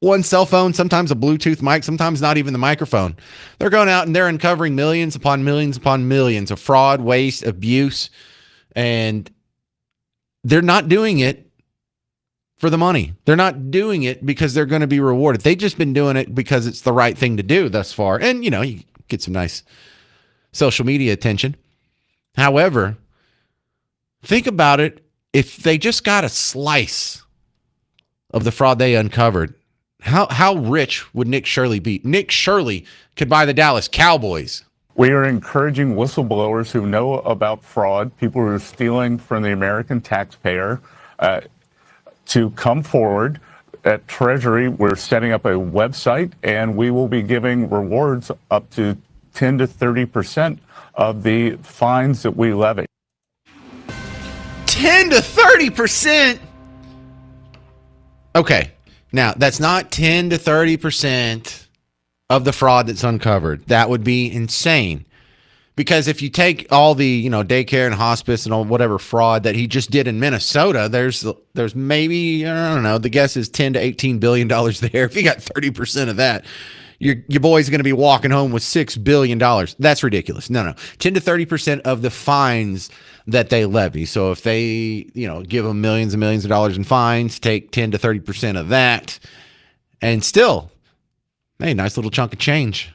one cell phone, sometimes a Bluetooth mic, sometimes not even the microphone. They're going out and they're uncovering millions upon millions upon millions of fraud, waste, abuse, and they're not doing it for the money. They're not doing it because they're going to be rewarded. They've just been doing it because it's the right thing to do thus far. And, you know, you get some nice social media attention. However, think about it. If they just got a slice of the fraud they uncovered, how rich would Nick Shirley be? Nick Shirley could buy the Dallas Cowboys. We are encouraging whistleblowers who know about fraud, people who are stealing from the American taxpayer, to come forward. At Treasury, we're setting up a website, and we will be giving rewards up to 10 to 30% of the fines that we levy. 10 to 30%? Okay. Now, that's not 10 to 30% of the fraud that's uncovered. That would be insane. Because if you take all the, daycare and hospice and all whatever fraud that he just did in Minnesota, there's maybe, I don't know, the guess is $10 to $18 billion there. If you got 30% of that, your boy's going to be walking home with $6 billion. That's ridiculous. No. 10 to 30% of the fines that they levy. So if they, give them millions and millions of dollars in fines, take 10 to 30% of that, and still, hey, nice little chunk of change.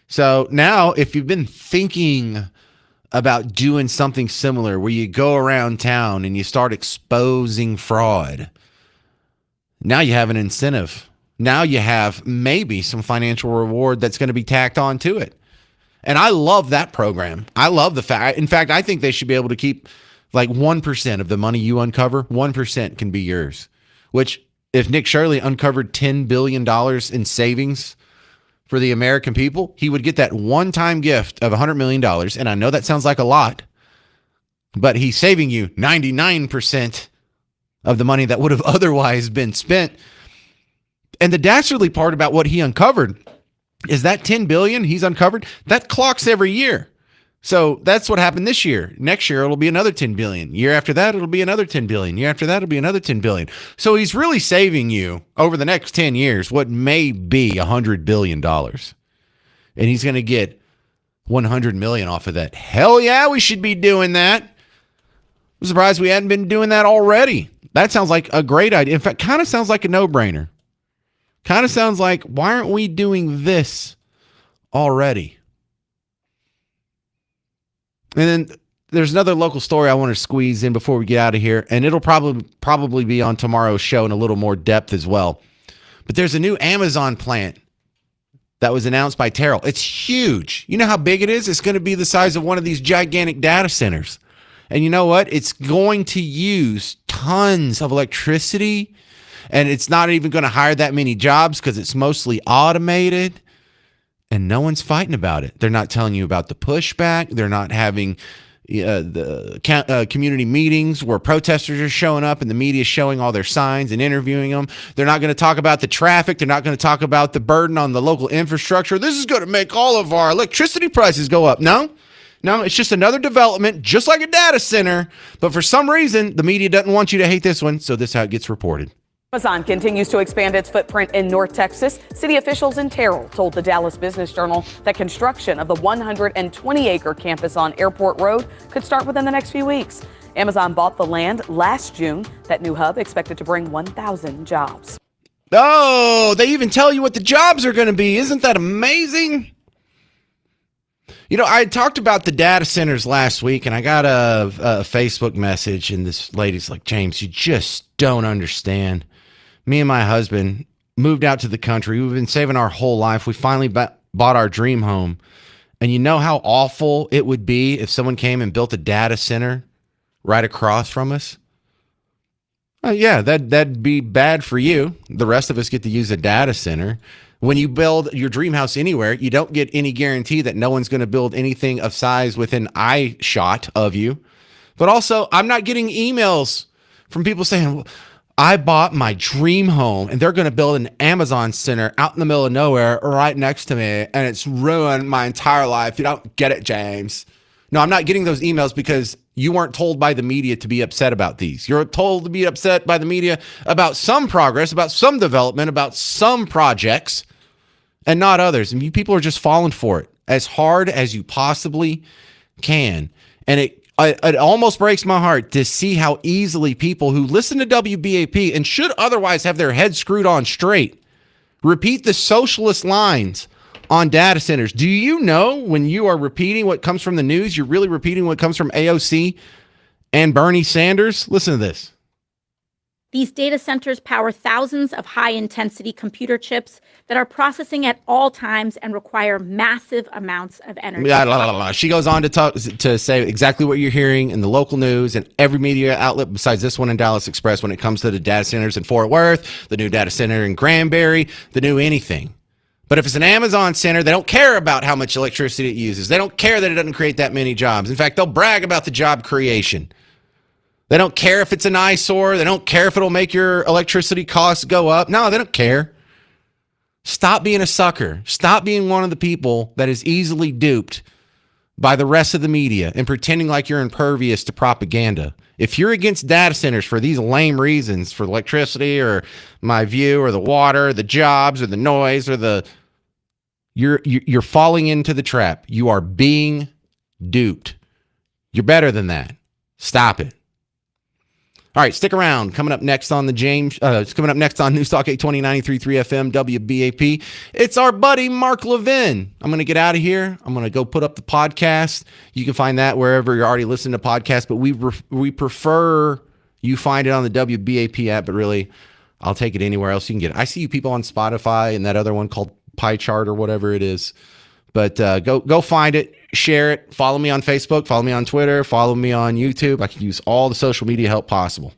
So now, if you've been thinking about doing something similar where you go around town and you start exposing fraud, now you have an incentive. Now you have maybe some financial reward that's going to be tacked on to it. And I love that program. I love the fact, in fact, I think they should be able to keep like 1% of the money you uncover, 1% can be yours. Which, if Nick Shirley uncovered $10 billion in savings for the American people, he would get that one-time gift of $100 million. And I know that sounds like a lot, but he's saving you 99% of the money that would have otherwise been spent. And the dastardly part about what he uncovered is that $10 billion he's uncovered, that clocks every year. So that's what happened this year. Next year, it'll be another $10 billion. Year after that, it'll be another $10 billion. Year after that, it'll be another $10 billion. So he's really saving you over the next 10 years what may be $100 billion. And he's going to get $100 million off of that. Hell yeah, we should be doing that. I'm surprised we hadn't been doing that already. That sounds like a great idea. In fact, kind of sounds like a no-brainer. Kind of sounds like, why aren't we doing this already? And then there's another local story I want to squeeze in before we get out of here, and it'll probably be on tomorrow's show in a little more depth as well. But there's a new Amazon plant that was announced by Terrell. It's huge. You know how big it is? It's going to be the size of one of these gigantic data centers. And you know what? It's going to use tons of electricity, and it's not even going to hire that many jobs because it's mostly automated. And no one's fighting about it. They're not telling you about the pushback. They're not having the community meetings where protesters are showing up and the media is showing all their signs and interviewing them. They're not going to talk about the traffic. They're not going to talk about the burden on the local infrastructure. This is going to make all of our electricity prices go up. No, it's just another development, just like a data center. But for some reason, the media doesn't want you to hate this one. So this is how it gets reported. Amazon continues to expand its footprint in North Texas. City officials in Terrell told the Dallas Business Journal that construction of the 120-acre campus on Airport Road could start within the next few weeks. Amazon bought the land last June. That new hub expected to bring 1,000 jobs. Oh, they even tell you what the jobs are going to be. Isn't that amazing? I had talked about the data centers last week, and I got a Facebook message, and this lady's like, James, you just don't understand. Me and my husband moved out to the country. We've been saving our whole life. We finally bought our dream home. And you know how awful it would be if someone came and built a data center right across from us? Yeah, that'd be bad for you. The rest of us get to use a data center. When you build your dream house anywhere, you don't get any guarantee that no one's going to build anything of size within eye shot of you. But also, I'm not getting emails from people saying, I bought my dream home and they're going to build an Amazon center out in the middle of nowhere right next to me, and it's ruined my entire life. You don't get it, James. No, I'm not getting those emails because you weren't told by the media to be upset about these. You're told to be upset by the media about some progress, about some development, about some projects, and not others. And you people are just falling for it as hard as you possibly can. And it almost breaks my heart to see how easily people who listen to WBAP and should otherwise have their heads screwed on straight repeat the socialist lines on data centers. Do you know when you are repeating what comes from the news, you're really repeating what comes from AOC and Bernie Sanders? Listen to this. These data centers power thousands of high-intensity computer chips that are processing at all times and require massive amounts of energy. She goes on to say exactly what you're hearing in the local news and every media outlet besides this one in Dallas Express when it comes to the data centers in Fort Worth, the new data center in Granbury, the new anything. But if it's an Amazon center, they don't care about how much electricity it uses. They don't care that it doesn't create that many jobs. In fact, they'll brag about the job creation. They don't care if it's an eyesore. They don't care if it'll make your electricity costs go up. No, they don't care. Stop being a sucker. Stop being one of the people that is easily duped by the rest of the media and pretending like you're impervious to propaganda. If you're against data centers for these lame reasons, for electricity or my view or the water, or the jobs or the noise or the... You're falling into the trap. You are being duped. You're better than that. Stop it. All right, stick around. Coming up next on the James, it's coming up next on Newstalk 820 93.3 FM WBAP. It's our buddy Mark Levin. I'm going to get out of here. I'm going to go put up the podcast. You can find that wherever you're already listening to podcasts, but we prefer you find it on the WBAP app. But really, I'll take it anywhere else you can get it. I see you people on Spotify and that other one called Pie Chart or whatever it is. But go find it, share it, follow me on Facebook, follow me on Twitter, follow me on YouTube. I can use all the social media help possible.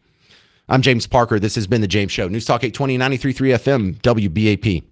I'm James Parker. This has been The James Show. Newstalk 820 93.3 FM, WBAP.